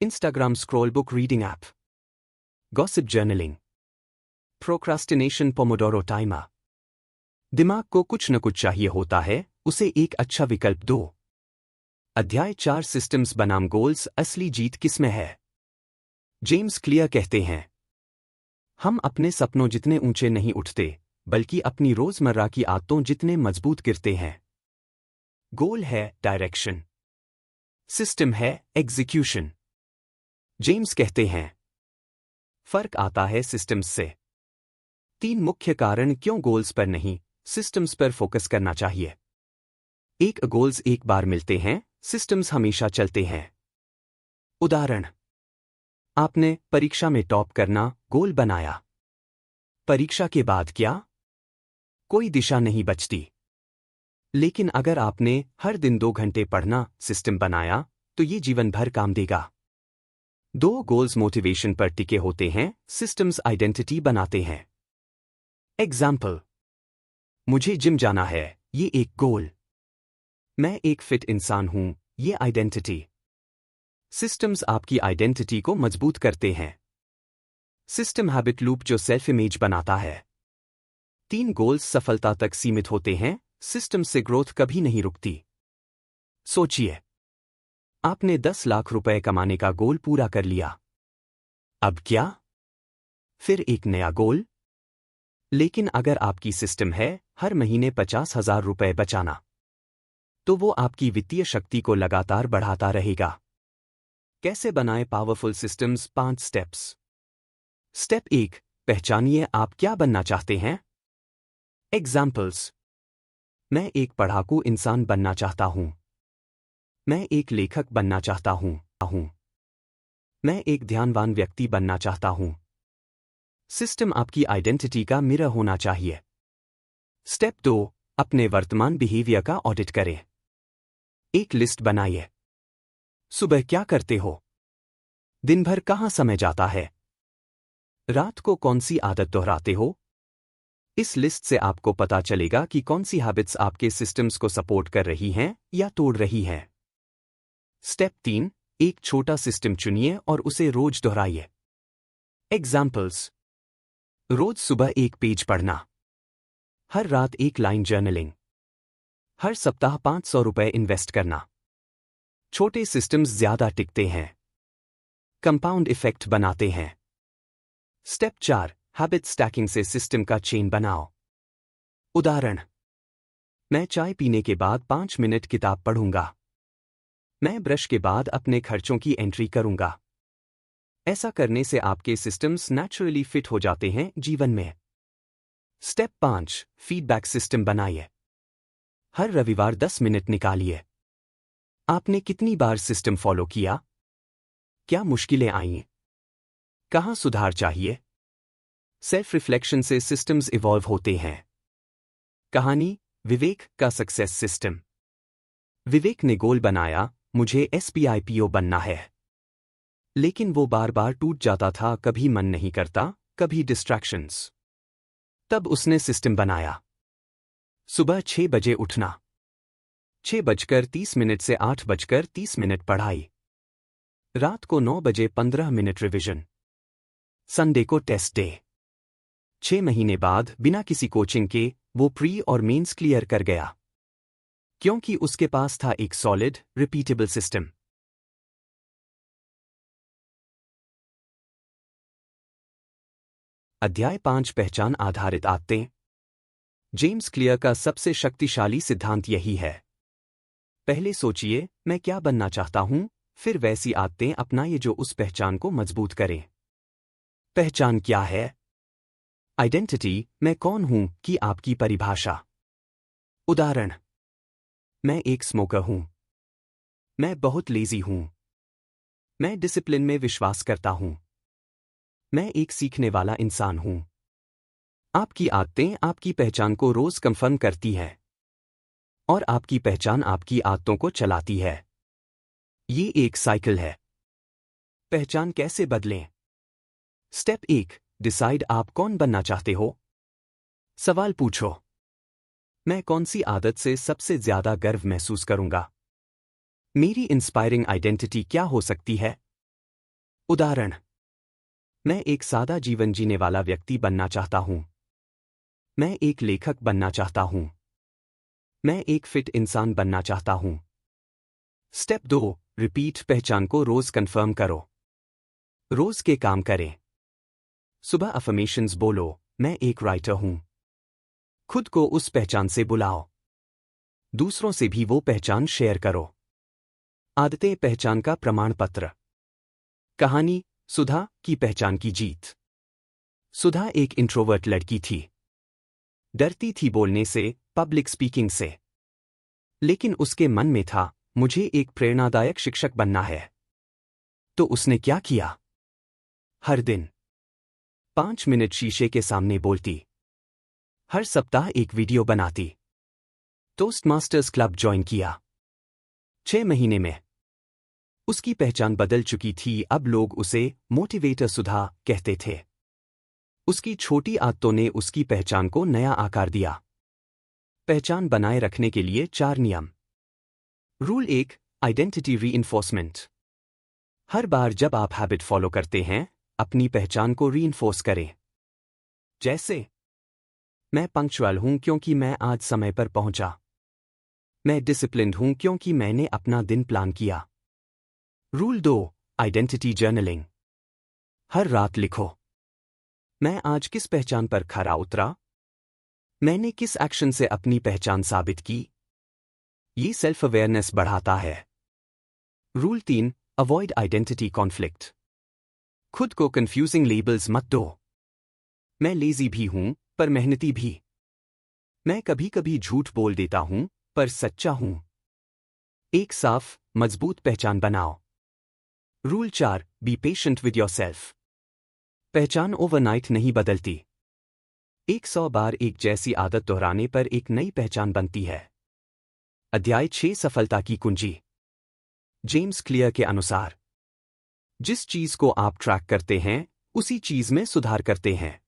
Instagram scroll book reading app, gossip journaling, procrastination pomodoro timer. दिमाग को कुछ न कुछ चाहिए होता है, उसे एक अच्छा विकल्प दो। अध्याय 4 सिस्टम्स बनाम गोल्स, असली जीत किसमें है। जेम्स क्लियर कहते हैं, हम अपने सपनों जितने ऊंचे नहीं उठते बल्कि अपनी रोजमर्रा की आदतों जितने मजबूत गिरते हैं। गोल है डायरेक्शन, सिस्टम है एग्जीक्यूशन। जेम्स कहते हैं, फर्क आता है सिस्टम्स से। 3 मुख्य कारण क्यों गोल्स पर नहीं, सिस्टम्स पर फोकस करना चाहिए। 1. गोल्स एक बार मिलते हैं, सिस्टम्स हमेशा चलते हैं। उदाहरण: आपने परीक्षा में टॉप करना गोल बनाया। परीक्षा के बाद क्या? कोई दिशा नहीं बचती। लेकिन अगर आपने हर दिन 2 घंटे पढ़ना सिस्टम बनाया तो ये जीवन भर काम देगा। 2 गोल्स मोटिवेशन पर टिके होते हैं, सिस्टम्स आइडेंटिटी बनाते हैं। एग्जाम्पल: मुझे जिम जाना है, ये एक गोल। मैं एक फिट इंसान हूं, ये आइडेंटिटी। सिस्टम्स आपकी आइडेंटिटी को मजबूत करते हैं। सिस्टम हैबिट लूप जो सेल्फ इमेज बनाता है। 3 गोल्स सफलता तक सीमित होते हैं, सिस्टम से ग्रोथ कभी नहीं रुकती। सोचिए, आपने 10 लाख रुपए कमाने का गोल पूरा कर लिया। अब क्या? फिर एक नया गोल? लेकिन अगर आपकी सिस्टम है हर महीने 50,000 रुपए बचाना, तो वो आपकी वित्तीय शक्ति को लगातार बढ़ाता रहेगा। कैसे बनाएं पावरफुल सिस्टम्स? 5 स्टेप्स। स्टेप 1, पहचानिए आप क्या बनना चाहते हैं। एग्जाम्पल्स: मैं एक पढ़ाकू इंसान बनना चाहता हूं। मैं एक लेखक बनना चाहता हूं। मैं एक ध्यानवान व्यक्ति बनना चाहता हूं। सिस्टम आपकी आइडेंटिटी का मिरर होना चाहिए। स्टेप 2, अपने वर्तमान बिहेवियर का ऑडिट करें। एक लिस्ट बनाइए। सुबह क्या करते हो? दिन भर कहाँ समय जाता है? रात को कौन सी आदत दोहराते हो? इस लिस्ट से आपको पता चलेगा कि कौन सी हैबिट्स आपके सिस्टम्स को सपोर्ट कर रही हैं या तोड़ रही हैं। स्टेप 3, एक छोटा सिस्टम चुनिए और उसे रोज दोहराइए। एग्जाम्पल्स: रोज सुबह एक पेज पढ़ना, हर रात एक लाइन जर्नलिंग, हर सप्ताह 500 रुपए इन्वेस्ट करना। छोटे सिस्टम्स ज्यादा टिकते हैं, कंपाउंड इफेक्ट बनाते हैं। स्टेप 4, हैबिट स्टैकिंग से सिस्टम का चेन बनाओ। उदाहरण: मैं चाय पीने के बाद 5 मिनट किताब पढ़ूंगा। मैं ब्रश के बाद अपने खर्चों की एंट्री करूंगा। ऐसा करने से आपके सिस्टम्स नेचुरली फिट हो जाते हैं जीवन में। स्टेप 5, फीडबैक सिस्टम बनाइए। हर रविवार 10 मिनट निकालिए। आपने कितनी बार सिस्टम फॉलो किया? क्या मुश्किलें आईं? कहाँ सुधार चाहिए? सेल्फ रिफ्लेक्शन से सिस्टम्स इवॉल्व होते हैं। कहानी: विवेक का सक्सेस सिस्टम। विवेक ने गोल बनाया, मुझे SPIPO बनना है। लेकिन वो बार बार टूट जाता था, कभी मन नहीं करता, कभी डिस्ट्रैक्शंस। तब उसने सिस्टम बनाया। सुबह 6 बजे उठना, 6:30 से 8:30 पढ़ाई, रात को 9 बजे 15 मिनट रिवीजन, संडे को टेस्ट डे। 6 महीने बाद बिना किसी कोचिंग के वो प्री और मेंस क्लियर कर गया, क्योंकि उसके पास था एक सॉलिड, रिपीटेबल सिस्टम। अध्याय 5, पहचान आधारित आदतें। जेम्स क्लियर का सबसे शक्तिशाली सिद्धांत यही है। पहले सोचिए, मैं क्या बनना चाहता हूं, फिर वैसी आदतें अपनाइए जो उस पहचान को मजबूत करें। पहचान क्या है? आइडेंटिटी, मैं कौन हूं की आपकी परिभाषा। उदाहरण: मैं एक स्मोकर हूं। मैं बहुत लेजी हूं। मैं डिसिप्लिन में विश्वास करता हूं। मैं एक सीखने वाला इंसान हूं। आपकी आदतें आपकी पहचान को रोज कंफर्म करती हैं, और आपकी पहचान आपकी आदतों को चलाती है। ये एक साइकिल है। पहचान कैसे बदलें? स्टेप 1, डिसाइड आप कौन बनना चाहते हो। सवाल पूछो, मैं कौन सी आदत से सबसे ज्यादा गर्व महसूस करूंगा? मेरी इंस्पायरिंग आइडेंटिटी क्या हो सकती है? उदाहरण: मैं एक सादा जीवन जीने वाला व्यक्ति बनना चाहता हूं। मैं एक लेखक बनना चाहता हूं। मैं एक फिट इंसान बनना चाहता हूं। स्टेप 2, रिपीट पहचान को रोज कंफर्म करो। रोज के काम करें। सुबह अफर्मेशंस बोलो, मैं एक राइटर हूं। खुद को उस पहचान से बुलाओ। दूसरों से भी वो पहचान शेयर करो। आदतें पहचान का प्रमाण पत्र। कहानी: सुधा की पहचान की जीत। सुधा एक इंट्रोवर्ट लड़की थी। डरती थी बोलने से, पब्लिक स्पीकिंग से। लेकिन उसके मन में था, मुझे एक प्रेरणादायक शिक्षक बनना है। तो उसने क्या किया? हर दिन 5 मिनट शीशे के सामने बोलती। हर सप्ताह एक वीडियो बनाती। टोस्टमास्टर्स क्लब ज्वाइन किया। 6 महीने में उसकी पहचान बदल चुकी थी। अब लोग उसे मोटिवेटर सुधा कहते थे। उसकी छोटी आदतों ने उसकी पहचान को नया आकार दिया। पहचान बनाए रखने के लिए 4 नियम। Rule 1, identity reinforcement. हर बार जब आप हैबिट फॉलो करते हैं, अपनी पहचान को रीइंफोर्स करें। जैसे: मैं पंक्चुअल हूं क्योंकि मैं आज समय पर पहुंचा। मैं डिसिप्लिन्ड हूं क्योंकि मैंने अपना दिन प्लान किया। Rule 2, identity journaling. हर रात लिखो, मैं आज किस पहचान पर खरा उतरा? मैंने किस एक्शन से अपनी पहचान साबित की? ये सेल्फ अवेयरनेस बढ़ाता है। Rule 3, avoid identity conflict. खुद को कंफ्यूजिंग लेबल्स मत दो। मैं लेजी भी हूं, पर मेहनती भी। मैं कभी कभी झूठ बोल देता हूं, पर सच्चा हूं। एक साफ, मजबूत पहचान बनाओ। Rule 4, be patient with yourself. पहचान ओवरनाइट नहीं बदलती। 100 बार एक जैसी आदत दोहराने पर एक नई पहचान बनती है। अध्याय 6, सफलता की कुंजी। जेम्स क्लियर के अनुसार, जिस चीज को आप ट्रैक करते हैं, उसी चीज में सुधार करते हैं।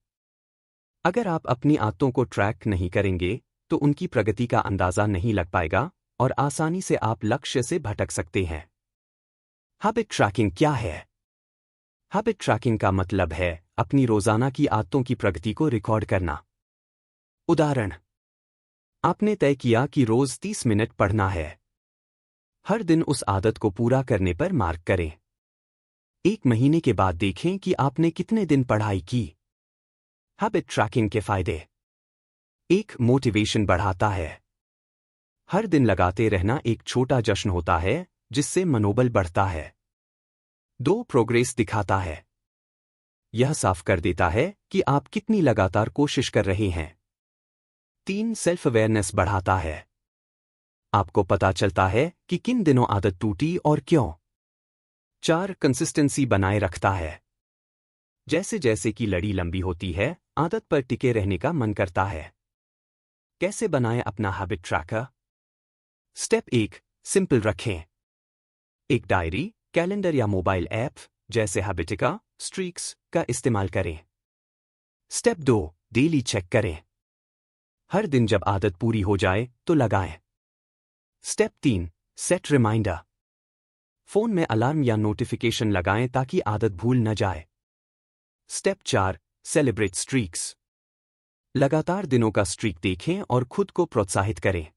अगर आप अपनी आदतों को ट्रैक नहीं करेंगे, तो उनकी प्रगति का अंदाजा नहीं लग पाएगा और आसानी से आप लक्ष्य से भटक सकते हैं। हैबिट ट्रैकिंग क्या है? हैबिट ट्रैकिंग का मतलब है अपनी रोजाना की आदतों की प्रगति को रिकॉर्ड करना। उदाहरण, आपने तय किया कि रोज 30 मिनट पढ़ना है। हर दिन उस आदत को पूरा करने पर मार्क करें। 1 महीने के बाद देखें कि आपने कितने दिन पढ़ाई की। हैबिट ट्रैकिंग के फायदे। 1, मोटिवेशन बढ़ाता है। हर दिन लगाते रहना एक छोटा जश्न होता है, जिससे मनोबल बढ़ता है। 2, प्रोग्रेस दिखाता है। यह साफ कर देता है कि आप कितनी लगातार कोशिश कर रहे हैं। 3, सेल्फ अवेयरनेस बढ़ाता है। आपको पता चलता है कि किन दिनों आदत टूटी और क्यों। 4, कंसिस्टेंसी बनाए रखता है। जैसे जैसे कि लड़ी लंबी होती है, आदत पर टिके रहने का मन करता है। कैसे बनाएं अपना हैबिट ट्रैकर? स्टेप 1, सिंपल रखें। एक डायरी, कैलेंडर या मोबाइल ऐप जैसे हैबिटिका, स्ट्रीक्स का इस्तेमाल करें। स्टेप 2, डेली चेक करें। हर दिन जब आदत पूरी हो जाए तो लगाएं। Step 3, set reminder. फोन में अलार्म या नोटिफिकेशन लगाएं ताकि आदत भूल न जाए। Step 4, celebrate streaks. लगातार दिनों का स्ट्रीक देखें और खुद को प्रोत्साहित करें।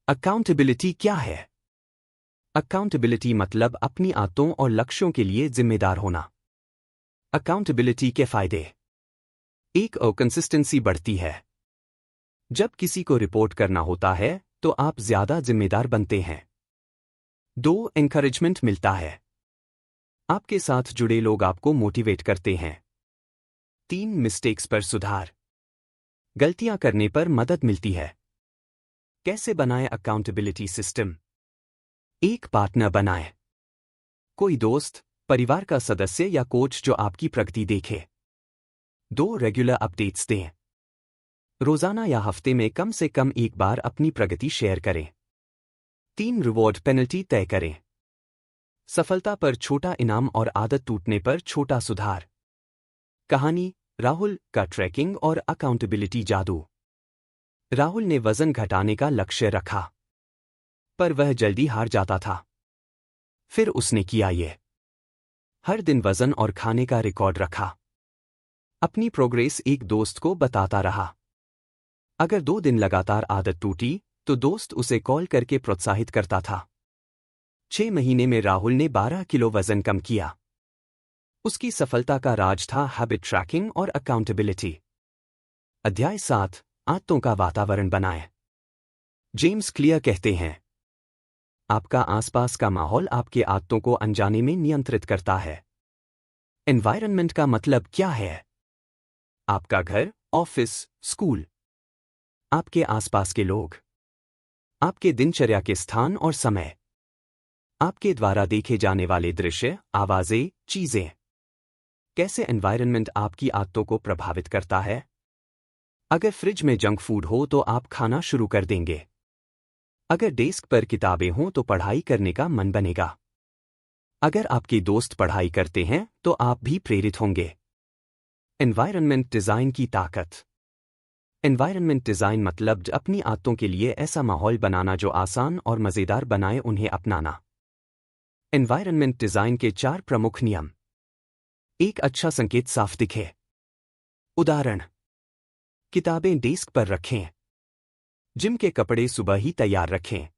अकाउंटेबिलिटी क्या है? अकाउंटेबिलिटी मतलब अपनी आदतों और लक्ष्यों के लिए जिम्मेदार होना। अकाउंटेबिलिटी के फायदे। 1, कंसिस्टेंसी बढ़ती है। जब किसी को रिपोर्ट करना होता है तो आप ज्यादा जिम्मेदार बनते हैं। 2, एनकरेजमेंट मिलता है। आपके साथ जुड़े लोग आपको मोटिवेट करते हैं। 3, मिस्टेक्स पर सुधार। गलतियां करने पर मदद मिलती है। कैसे बनाएं अकाउंटेबिलिटी सिस्टम? 1, पार्टनर बनाएं। कोई दोस्त, परिवार का सदस्य या कोच जो आपकी प्रगति देखे। 2, रेगुलर अपडेट्स दें। रोजाना या हफ्ते में कम से कम एक बार अपनी प्रगति शेयर करें। 3, रिवॉर्ड पेनल्टी तय करें। सफलता पर छोटा इनाम और आदत टूटने पर छोटा सुधार। कहानी, राहुल का ट्रैकिंग और अकाउंटेबिलिटी जादू। राहुल ने वजन घटाने का लक्ष्य रखा, पर वह जल्दी हार जाता था। फिर उसने किया ये। हर दिन वजन और खाने का रिकॉर्ड रखा। अपनी प्रोग्रेस एक दोस्त को बताता रहा। अगर 2 दिन लगातार आदत टूटी, तो दोस्त उसे कॉल करके प्रोत्साहित करता था। 6 महीने में राहुल ने 12 किलो वजन कम किया। उसकी सफलता का राज था हैबिट ट्रैकिंग और अकाउंटेबिलिटी। अध्याय 7, आदतों का वातावरण बनाएं। जेम्स क्लियर कहते हैं, आपका आसपास का माहौल आपके आदतों को अनजाने में नियंत्रित करता है। एनवायरनमेंट का मतलब क्या है? आपका घर, ऑफिस, स्कूल। आपके आसपास के लोग। आपके दिनचर्या के स्थान और समय। आपके द्वारा देखे जाने वाले दृश्य, आवाजें, चीजें। कैसे एनवायरनमेंट आपकी आदतों को प्रभावित करता है? अगर फ्रिज में जंक फूड हो तो आप खाना शुरू कर देंगे। अगर डेस्क पर किताबें हों तो पढ़ाई करने का मन बनेगा। अगर आपके दोस्त पढ़ाई करते हैं तो आप भी प्रेरित होंगे। एनवायरनमेंट डिजाइन की ताकत। एनवायरनमेंट डिजाइन मतलब अपनी आदतों के लिए ऐसा माहौल बनाना जो आसान और मजेदार बनाए उन्हें अपनाना। एनवायरनमेंट डिजाइन के 4 प्रमुख नियम। 1, अच्छा संकेत साफ दिखे। उदाहरण, किताबें डेस्क पर रखें। जिम के कपड़े सुबह ही तैयार रखें।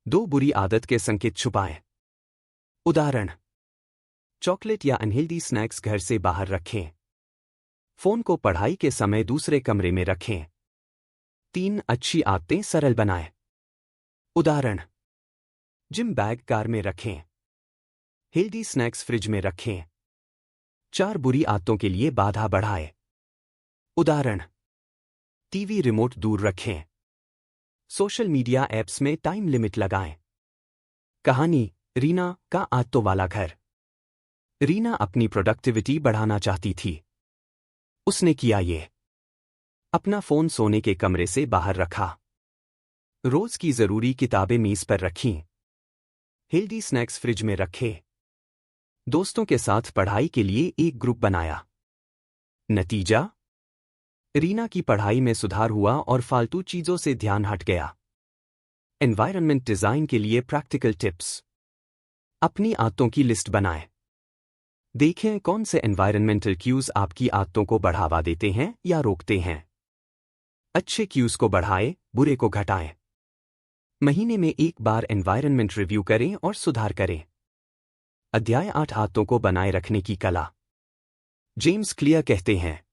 2, बुरी आदत के संकेत छुपाएं। उदाहरण, चॉकलेट या अनहेल्दी स्नैक्स घर से बाहर रखें। फोन को पढ़ाई के समय दूसरे कमरे में रखें। 3, अच्छी आदतें सरल बनाएं। उदाहरण, जिम बैग कार में रखें। हेल्दी स्नैक्स फ्रिज में रखें। 4, बुरी आदतों के लिए बाधा बढ़ाएं। उदाहरण, टीवी रिमोट दूर रखें। सोशल मीडिया ऐप्स में टाइम लिमिट लगाएं। कहानी रीना का आदतों वाला घर। रीना अपनी प्रोडक्टिविटी बढ़ाना चाहती थी। उसने किया ये। अपना फोन सोने के कमरे से बाहर रखा। रोज की जरूरी किताबें मेज पर रखीं। हेल्दी स्नैक्स फ्रिज में रखे। दोस्तों के साथ पढ़ाई के लिए एक ग्रुप बनाया। नतीजा? रीना की पढ़ाई में सुधार हुआ और फालतू चीजों से ध्यान हट गया। एनवायरनमेंट डिजाइन के लिए प्रैक्टिकल टिप्स। अपनी आदतों की लिस्ट बनाएं। देखें कौन से एनवायरनमेंटल क्यूज आपकी आदतों को बढ़ावा देते हैं या रोकते हैं। अच्छे क्यूज को बढ़ाएं, बुरे को घटाएं। महीने में एक बार एनवायरनमेंट रिव्यू करें और सुधार करें। अध्याय 8 आदतों को बनाए रखने की कला। जेम्स क्लियर कहते हैं,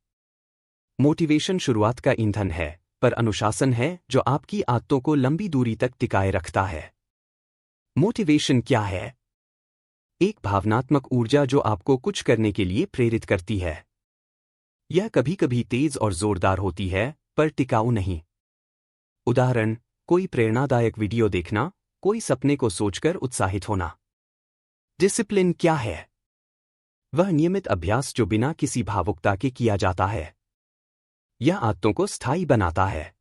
मोटिवेशन शुरुआत का ईंधन है, पर अनुशासन है जो आपकी आदतों को लंबी दूरी तक टिकाए रखता है। मोटिवेशन क्या है? एक भावनात्मक ऊर्जा जो आपको कुछ करने के लिए प्रेरित करती है। यह कभी कभी तेज और जोरदार होती है, पर टिकाऊ नहीं। उदाहरण, कोई प्रेरणादायक वीडियो देखना, कोई सपने को सोचकर उत्साहित होना। डिसिप्लिन क्या है? वह नियमित अभ्यास जो बिना किसी भावुकता के किया जाता है। यह आदतों को स्थायी बनाता है।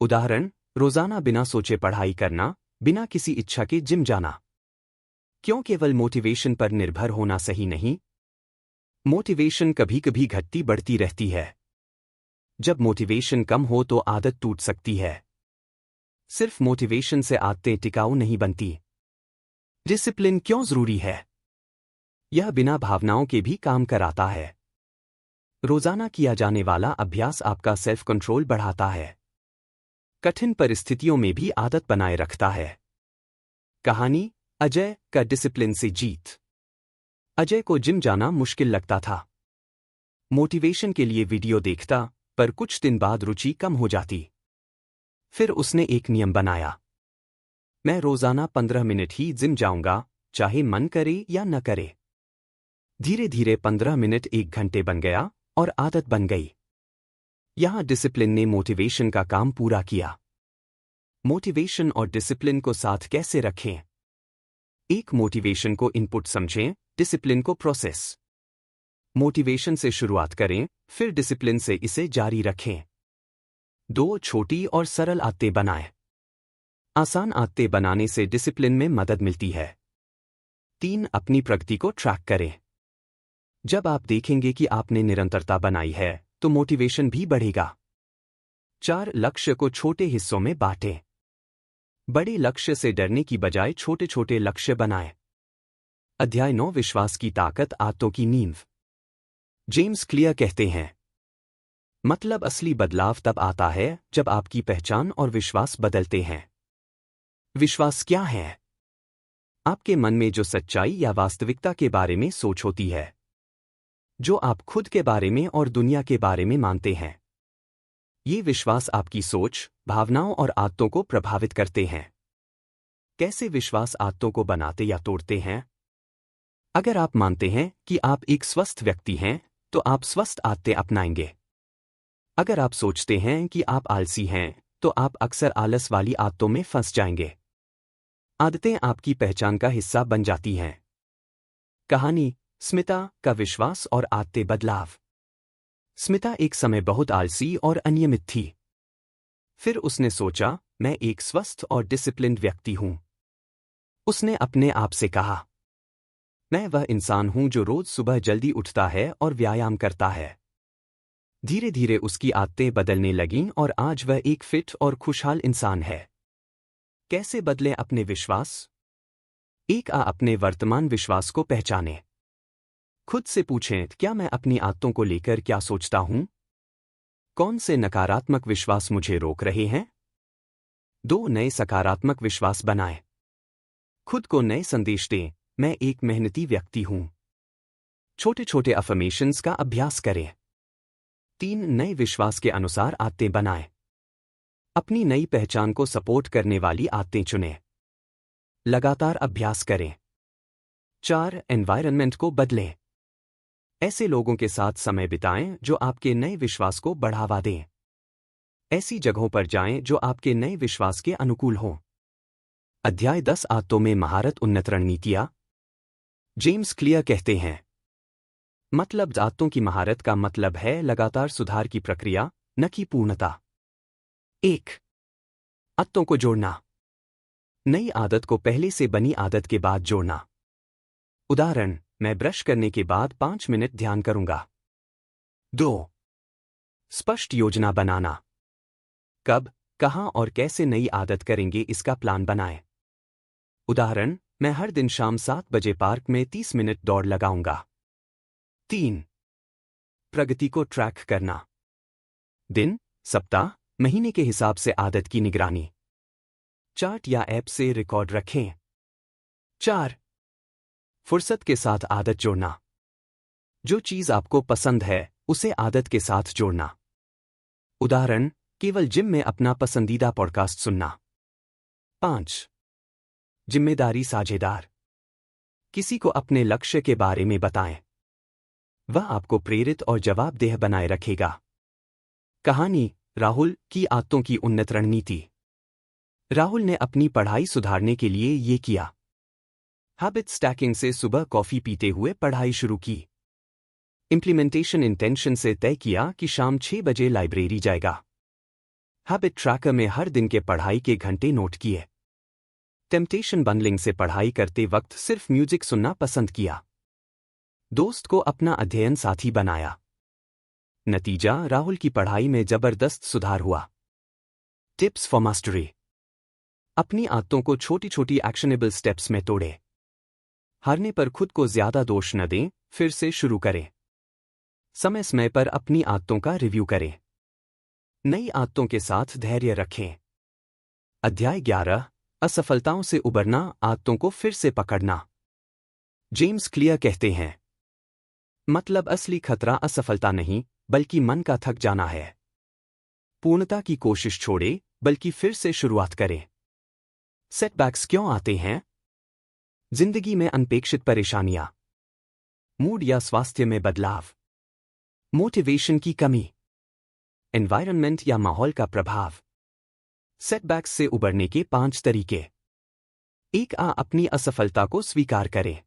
उदाहरण, रोजाना बिना सोचे पढ़ाई करना, बिना किसी इच्छा के जिम जाना। क्यों केवल मोटिवेशन पर निर्भर होना सही नहीं? मोटिवेशन कभी कभी घटती बढ़ती रहती है। जब मोटिवेशन कम हो तो आदत टूट सकती है। सिर्फ मोटिवेशन से आदतें टिकाऊ नहीं बनती। डिसिप्लिन क्यों जरूरी है? यह बिना भावनाओं के भी काम कराता है। रोजाना किया जाने वाला अभ्यास आपका सेल्फ कंट्रोल बढ़ाता है। कठिन परिस्थितियों में भी आदत बनाए रखता है। कहानी अजय का डिसिप्लिन से जीत। अजय को जिम जाना मुश्किल लगता था। मोटिवेशन के लिए वीडियो देखता, पर कुछ दिन बाद रुचि कम हो जाती। फिर उसने एक नियम बनाया, मैं रोजाना 15 मिनट ही जिम जाऊंगा, चाहे मन करे या न करे। धीरे धीरे 15 मिनट 1 घंटे बन गया और आदत बन गई। यहां डिसिप्लिन ने मोटिवेशन का काम पूरा किया। मोटिवेशन और डिसिप्लिन को साथ कैसे रखें? एक मोटिवेशन को इनपुट समझें, डिसिप्लिन को प्रोसेस। मोटिवेशन से शुरुआत करें, फिर डिसिप्लिन से इसे जारी रखें। 2 छोटी और सरल आदतें बनाएं। आसान आदतें बनाने से डिसिप्लिन में मदद मिलती है। 3 अपनी प्रगति को ट्रैक करें। जब आप देखेंगे कि आपने निरंतरता बनाई है, तो मोटिवेशन भी बढ़ेगा। 4 लक्ष्य को छोटे हिस्सों में बांटें। बड़े लक्ष्य से डरने की बजाय छोटे छोटे लक्ष्य बनाएं। अध्याय 9 विश्वास की ताकत आदतों की नींव। जेम्स क्लियर कहते हैं, मतलब असली बदलाव तब आता है जब आपकी पहचान और विश्वास बदलते हैं। विश्वास क्या है? आपके मन में जो सच्चाई या वास्तविकता के बारे में सोच होती है, जो आप खुद के बारे में और दुनिया के बारे में मानते हैं। ये विश्वास आपकी सोच, भावनाओं और आदतों को प्रभावित करते हैं। कैसे विश्वास आदतों को बनाते या तोड़ते हैं? अगर आप मानते हैं कि आप एक स्वस्थ व्यक्ति हैं, तो आप स्वस्थ आदतें अपनाएंगे। अगर आप सोचते हैं कि आप आलसी हैं, तो आप अक्सर आलस वाली आदतों में फंस जाएंगे। आदतें आपकी पहचान का हिस्सा बन जाती हैं। कहानी स्मिता का विश्वास और आदतें बदलाव। स्मिता एक समय बहुत आलसी और अनियमित थी। फिर उसने सोचा, मैं एक स्वस्थ और डिसिप्लिन्ड व्यक्ति हूं। उसने अपने आप से कहा, मैं वह इंसान हूं जो रोज सुबह जल्दी उठता है और व्यायाम करता है। धीरे धीरे उसकी आदतें बदलने लगीं और आज वह एक फिट और खुशहाल इंसान है। कैसे बदलें अपने विश्वास? अपने वर्तमान विश्वास को पहचानें। खुद से पूछें, क्या मैं अपनी आदतों को लेकर क्या सोचता हूं? कौन से नकारात्मक विश्वास मुझे रोक रहे हैं? 2 नए सकारात्मक विश्वास बनाएं। खुद को नए संदेश दें, मैं एक मेहनती व्यक्ति हूं। छोटे छोटे अफर्मेशंस का अभ्यास करें। 3 नए विश्वास के अनुसार आदतें बनाएं। अपनी नई पहचान को सपोर्ट करने वाली आदतें चुनें। लगातार अभ्यास करें। 4 एनवायरनमेंट को बदलें। ऐसे लोगों के साथ समय बिताएं जो आपके नए विश्वास को बढ़ावा दें। ऐसी जगहों पर जाएं जो आपके नए विश्वास के अनुकूल हों। अध्याय 10 आदतों में महारत उन्नत रणनीतियाँ। जेम्स क्लियर कहते हैं, मतलब आदतों की महारत का मतलब है लगातार सुधार की प्रक्रिया, न कि पूर्णता। 1. आदतों को जोड़ना। नई आदत को पहले से बनी आदत के बाद जोड़ना। उदाहरण, मैं ब्रश करने के बाद 5 मिनट ध्यान करूंगा। 2. स्पष्ट योजना बनाना। कब, कहां और कैसे नई आदत करेंगे इसका प्लान बनाएं। उदाहरण, मैं हर दिन शाम 7 बजे पार्क में 30 मिनट दौड़ लगाऊंगा। 3. प्रगति को ट्रैक करना। दिन, सप्ताह, महीने के हिसाब से आदत की निगरानी। चार्ट या ऐप से रिकॉर्ड रखें। 4. फुर्सत के साथ आदत जोड़ना। जो चीज आपको पसंद है उसे आदत के साथ जोड़ना। उदाहरण, केवल जिम में अपना पसंदीदा पॉडकास्ट सुनना। 5. जिम्मेदारी साझेदार। किसी को अपने लक्ष्य के बारे में बताएं। वह आपको प्रेरित और जवाबदेह बनाए रखेगा। कहानी, राहुल की आदतों की उन्नत रणनीति। राहुल ने अपनी पढ़ाई सुधारने के लिए ये किया। हैबिट स्टैकिंग से सुबह कॉफी पीते हुए पढ़ाई शुरू की। इंप्लीमेंटेशन इंटेंशन से तय किया कि शाम 6 बजे लाइब्रेरी जाएगा। हैबिट ट्रैकर में हर दिन के पढ़ाई के घंटे नोट किए। टेम्पटेशन बंडलिंग से पढ़ाई करते वक्त सिर्फ म्यूजिक सुनना पसंद किया। दोस्त को अपना अध्ययन साथी बनाया। नतीजा, राहुल की पढ़ाई में जबरदस्त सुधार हुआ। Tips for mastery. अपनी आदतों को छोटी छोटी एक्शनेबल स्टेप्स में तोड़ें। हारने पर खुद को ज्यादा दोष न दें, फिर से शुरू करें। समय समय पर अपनी आदतों का रिव्यू करें। नई आदतों के साथ धैर्य रखें। अध्याय 11 असफलताओं से उबरना, आदतों को फिर से पकड़ना। जेम्स क्लियर कहते हैं, मतलब असली खतरा असफलता नहीं, बल्कि मन का थक जाना है। पूर्णता की कोशिश छोड़े, बल्कि फिर से शुरुआत करें। सेटबैक्स क्यों आते हैं? जिंदगी में अनपेक्षित परेशानियां, मूड या स्वास्थ्य में बदलाव, मोटिवेशन की कमी, एनवायरनमेंट या माहौल का प्रभाव। सेटबैक्स से उबरने के 5 तरीके। 1. अपनी असफलता को स्वीकार करें।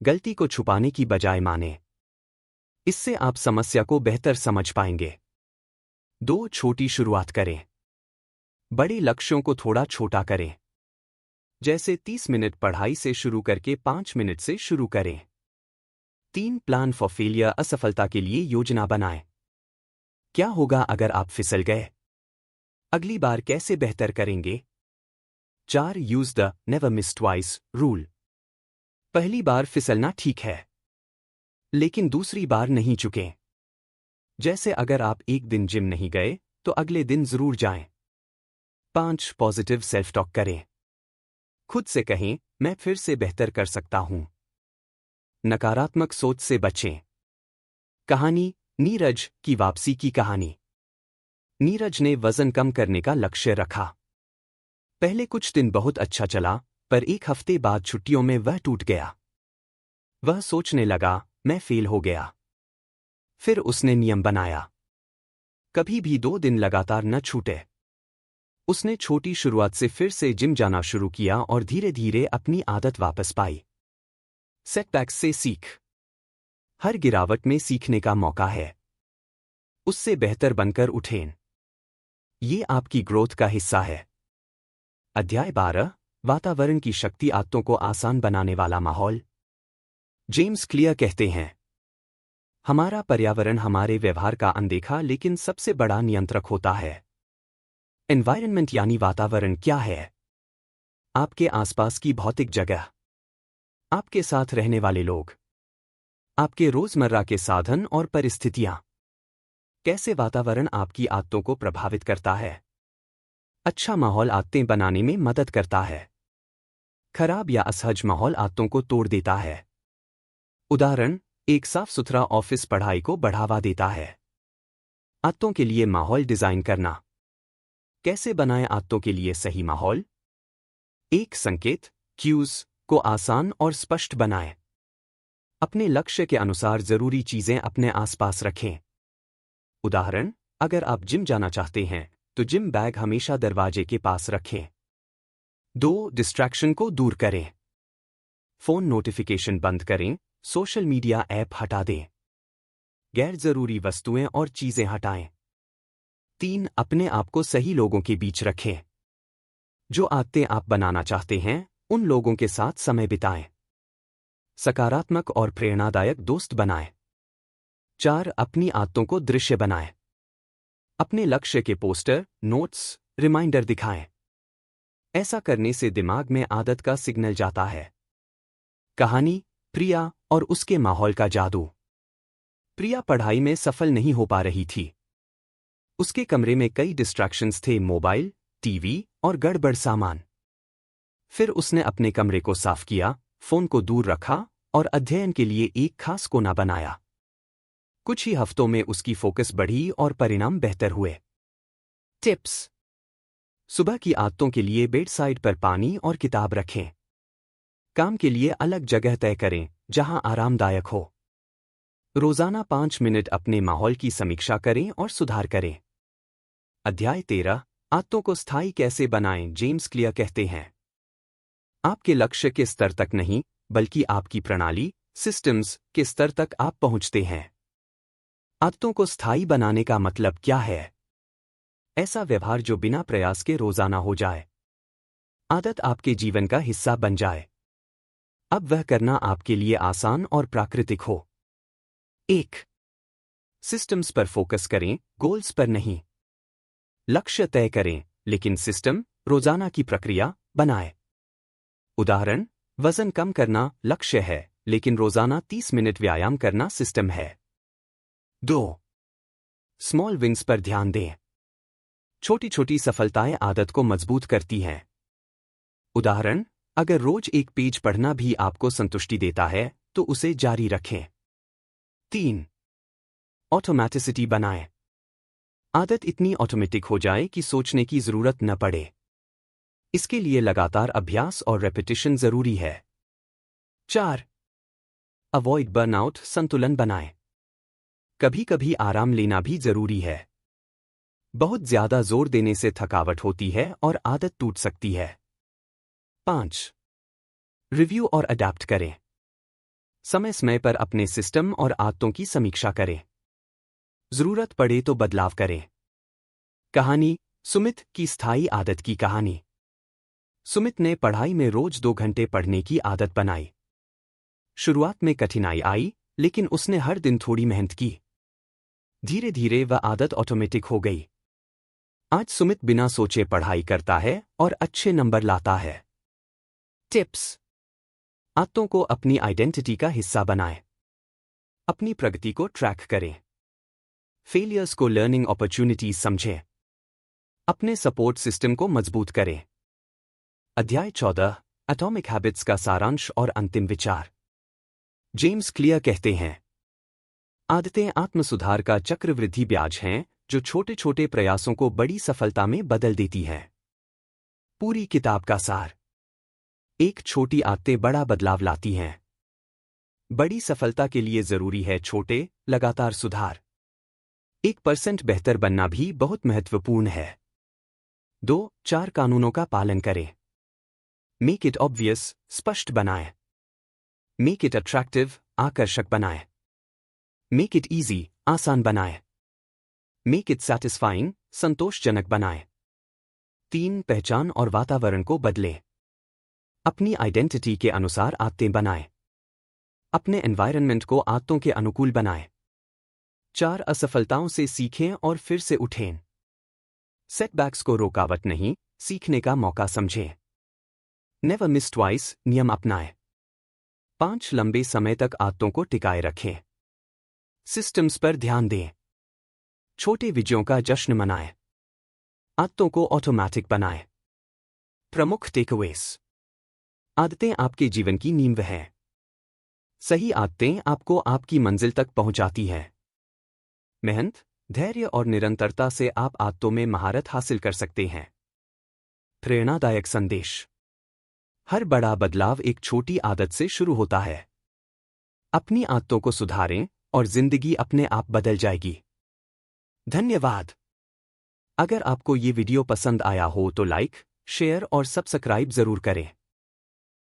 गलती को छुपाने की बजाय माने। इससे आप समस्या को बेहतर समझ पाएंगे। 2. छोटी शुरुआत करें। बड़े लक्ष्यों को थोड़ा छोटा करें। जैसे 30 मिनट पढ़ाई से शुरू करके 5 मिनट से शुरू करें। 3. प्लान फॉर फेलियर, असफलता के लिए योजना बनाएं। क्या होगा अगर आप फिसल गए? अगली बार कैसे बेहतर करेंगे? 4. Use the never miss twice rule. पहली बार फिसलना ठीक है, लेकिन दूसरी बार नहीं चुकें। जैसे अगर आप एक दिन जिम नहीं गए, तो अगले दिन जरूर जाएं। 5. पॉजिटिव सेल्फ टॉक करें। खुद से कहें, मैं फिर से बेहतर कर सकता हूं। नकारात्मक सोच से बचें। कहानी, नीरज की वापसी की कहानी। नीरज ने वजन कम करने का लक्ष्य रखा। पहले कुछ दिन बहुत अच्छा चला, पर एक हफ्ते बाद छुट्टियों में वह टूट गया। वह सोचने लगा, मैं फेल हो गया। फिर उसने नियम बनाया, कभी भी 2 दिन लगातार न छूटे। उसने छोटी शुरुआत से फिर से जिम जाना शुरू किया और धीरे धीरे अपनी आदत वापस पाई। सेटबैक्स से सीख। हर गिरावट में सीखने का मौका है। उससे बेहतर बनकर उठें। ये आपकी ग्रोथ का हिस्सा है। अध्याय 12 वातावरण की शक्ति, आदतों को आसान बनाने वाला माहौल। जेम्स क्लियर कहते हैं, हमारा पर्यावरण हमारे व्यवहार का अनदेखा लेकिन सबसे बड़ा नियंत्रक होता है। एनवायरनमेंट यानी वातावरण क्या है? आपके आसपास की भौतिक जगह, आपके साथ रहने वाले लोग, आपके रोजमर्रा के साधन और परिस्थितियां। कैसे वातावरण आपकी आदतों को प्रभावित करता है? अच्छा माहौल आदतें बनाने में मदद करता है। खराब या असहज माहौल आदतों को तोड़ देता है। उदाहरण, एक साफ सुथरा ऑफिस पढ़ाई को बढ़ावा देता है। आदतों के लिए माहौल डिजाइन करना। कैसे बनाएं आदतों के लिए सही माहौल? 1. संकेत, क्यूज को आसान और स्पष्ट बनाएं। अपने लक्ष्य के अनुसार जरूरी चीजें अपने आसपास रखें। उदाहरण, अगर आप जिम जाना चाहते हैं तो जिम बैग हमेशा दरवाजे के पास रखें। 2. डिस्ट्रैक्शन को दूर करें। फोन नोटिफिकेशन बंद करें, सोशल मीडिया ऐप हटा दें, गैर जरूरी वस्तुएं और चीजें हटाएं। 3. अपने आप को सही लोगों के बीच रखें। जो आदतें आप बनाना चाहते हैं उन लोगों के साथ समय बिताएं। सकारात्मक और प्रेरणादायक दोस्त बनाएं। 4. अपनी आदतों को दृश्य बनाएं। अपने लक्ष्य के पोस्टर, नोट्स, रिमाइंडर दिखाएं। ऐसा करने से दिमाग में आदत का सिग्नल जाता है। कहानी, प्रिया और उसके माहौल का जादू। प्रिया पढ़ाई में सफल नहीं हो पा रही थी। उसके कमरे में कई डिस्ट्रैक्शंस थे, मोबाइल, टीवी और गड़बड़ सामान। फिर उसने अपने कमरे को साफ किया, फोन को दूर रखा और अध्ययन के लिए एक खास कोना बनाया। कुछ ही हफ्तों में उसकी फोकस बढ़ी और परिणाम बेहतर हुए। टिप्स। सुबह की आदतों के लिए बेड साइड पर पानी और किताब रखें। काम के लिए अलग जगह तय करें जहां आरामदायक हो। रोजाना 5 मिनट अपने माहौल की समीक्षा करें और सुधार करें। अध्याय 13, आदतों को स्थायी कैसे बनाएं। जेम्स क्लियर कहते हैं, आपके लक्ष्य के स्तर तक नहीं, बल्कि आपकी प्रणाली, सिस्टम्स के स्तर तक आप पहुंचते हैं। आदतों को स्थायी बनाने का मतलब क्या है? ऐसा व्यवहार जो बिना प्रयास के रोजाना हो जाए। आदत आपके जीवन का हिस्सा बन जाए। अब वह करना आपके लिए आसान और प्राकृतिक हो। 1. सिस्टम्स पर फोकस करें, गोल्स पर नहीं। लक्ष्य तय करें, लेकिन सिस्टम, रोजाना की प्रक्रिया बनाएं। उदाहरण, वजन कम करना लक्ष्य है, लेकिन रोजाना 30 मिनट व्यायाम करना सिस्टम है। 2. स्मॉल विंस पर ध्यान दें। छोटी छोटी सफलताएं आदत को मजबूत करती हैं। उदाहरण, अगर रोज एक पेज पढ़ना भी आपको संतुष्टि देता है तो उसे जारी रखें। 3. ऑटोमेटिसिटी बनाएं। आदत इतनी ऑटोमेटिक हो जाए कि सोचने की जरूरत न पड़े। इसके लिए लगातार अभ्यास और रेपिटेशन जरूरी है। 4. अवॉइड बर्नआउट, संतुलन बनाएं। कभी कभी आराम लेना भी जरूरी है। बहुत ज्यादा जोर देने से थकावट होती है और आदत टूट सकती है। 5. रिव्यू और अडैप्ट करें। समय समय पर अपने सिस्टम और आदतों की समीक्षा करें। जरूरत पड़े तो बदलाव करें। कहानी, सुमित की स्थायी आदत की कहानी। सुमित ने पढ़ाई में रोज 2 घंटे पढ़ने की आदत बनाई। शुरुआत में कठिनाई आई, लेकिन उसने हर दिन थोड़ी मेहनत की। धीरे धीरे वह आदत ऑटोमेटिक हो गई। आज सुमित बिना सोचे पढ़ाई करता है और अच्छे नंबर लाता है। टिप्स। आदतों को अपनी आइडेंटिटी का हिस्सा बनाएं। अपनी प्रगति को ट्रैक करें। फेलियर्स को लर्निंग अपॉर्चुनिटीज समझें। अपने सपोर्ट सिस्टम को मजबूत करें। अध्याय 14, एटॉमिक हैबिट्स का सारांश और अंतिम विचार। जेम्स क्लियर कहते हैं, आदतें आत्मसुधार का चक्रवृद्धि ब्याज हैं जो छोटे छोटे प्रयासों को बड़ी सफलता में बदल देती हैं। पूरी किताब का सार। एक छोटी आदतें बड़ा बदलाव लाती हैं। बड़ी सफलता के लिए जरूरी है छोटे, लगातार सुधार। 1% बेहतर बनना भी बहुत महत्वपूर्ण है। 2. 4 कानूनों का पालन करें। मेक इट ऑब्वियस, स्पष्ट बनाएं। मेक इट अट्रैक्टिव, आकर्षक बनाएं। मेक इट इजी, आसान बनाएं। मेक इट सैटिस्फाइंग, संतोषजनक बनाएं। 3. पहचान और वातावरण को बदलें। अपनी आइडेंटिटी के अनुसार आदतें बनाएं। अपने एनवायरनमेंट को आदतों के अनुकूल बनाएं। 4. असफलताओं से सीखें और फिर से उठें। सेटबैक्स को रुकावट नहीं, सीखने का मौका समझें। नेवर मिस ट्वाइस, नियम अपनाएं। 5. लंबे समय तक आदतों को टिकाए रखें। सिस्टम्स पर ध्यान दें। छोटे विजयों का जश्न मनाएं। आदतों को ऑटोमैटिक बनाएं। प्रमुख टेकअवेज। आदतें आपके जीवन की नींव हैं। सही आदतें आपको आपकी मंजिल तक पहुंचाती हैं। मेहनत, धैर्य और निरंतरता से आप आदतों में महारत हासिल कर सकते हैं। प्रेरणादायक संदेश। हर बड़ा बदलाव एक छोटी आदत से शुरू होता है। अपनी आदतों को सुधारें और जिंदगी अपने आप बदल जाएगी। धन्यवाद। अगर आपको ये वीडियो पसंद आया हो तो लाइक, शेयर और सब्सक्राइब जरूर करें।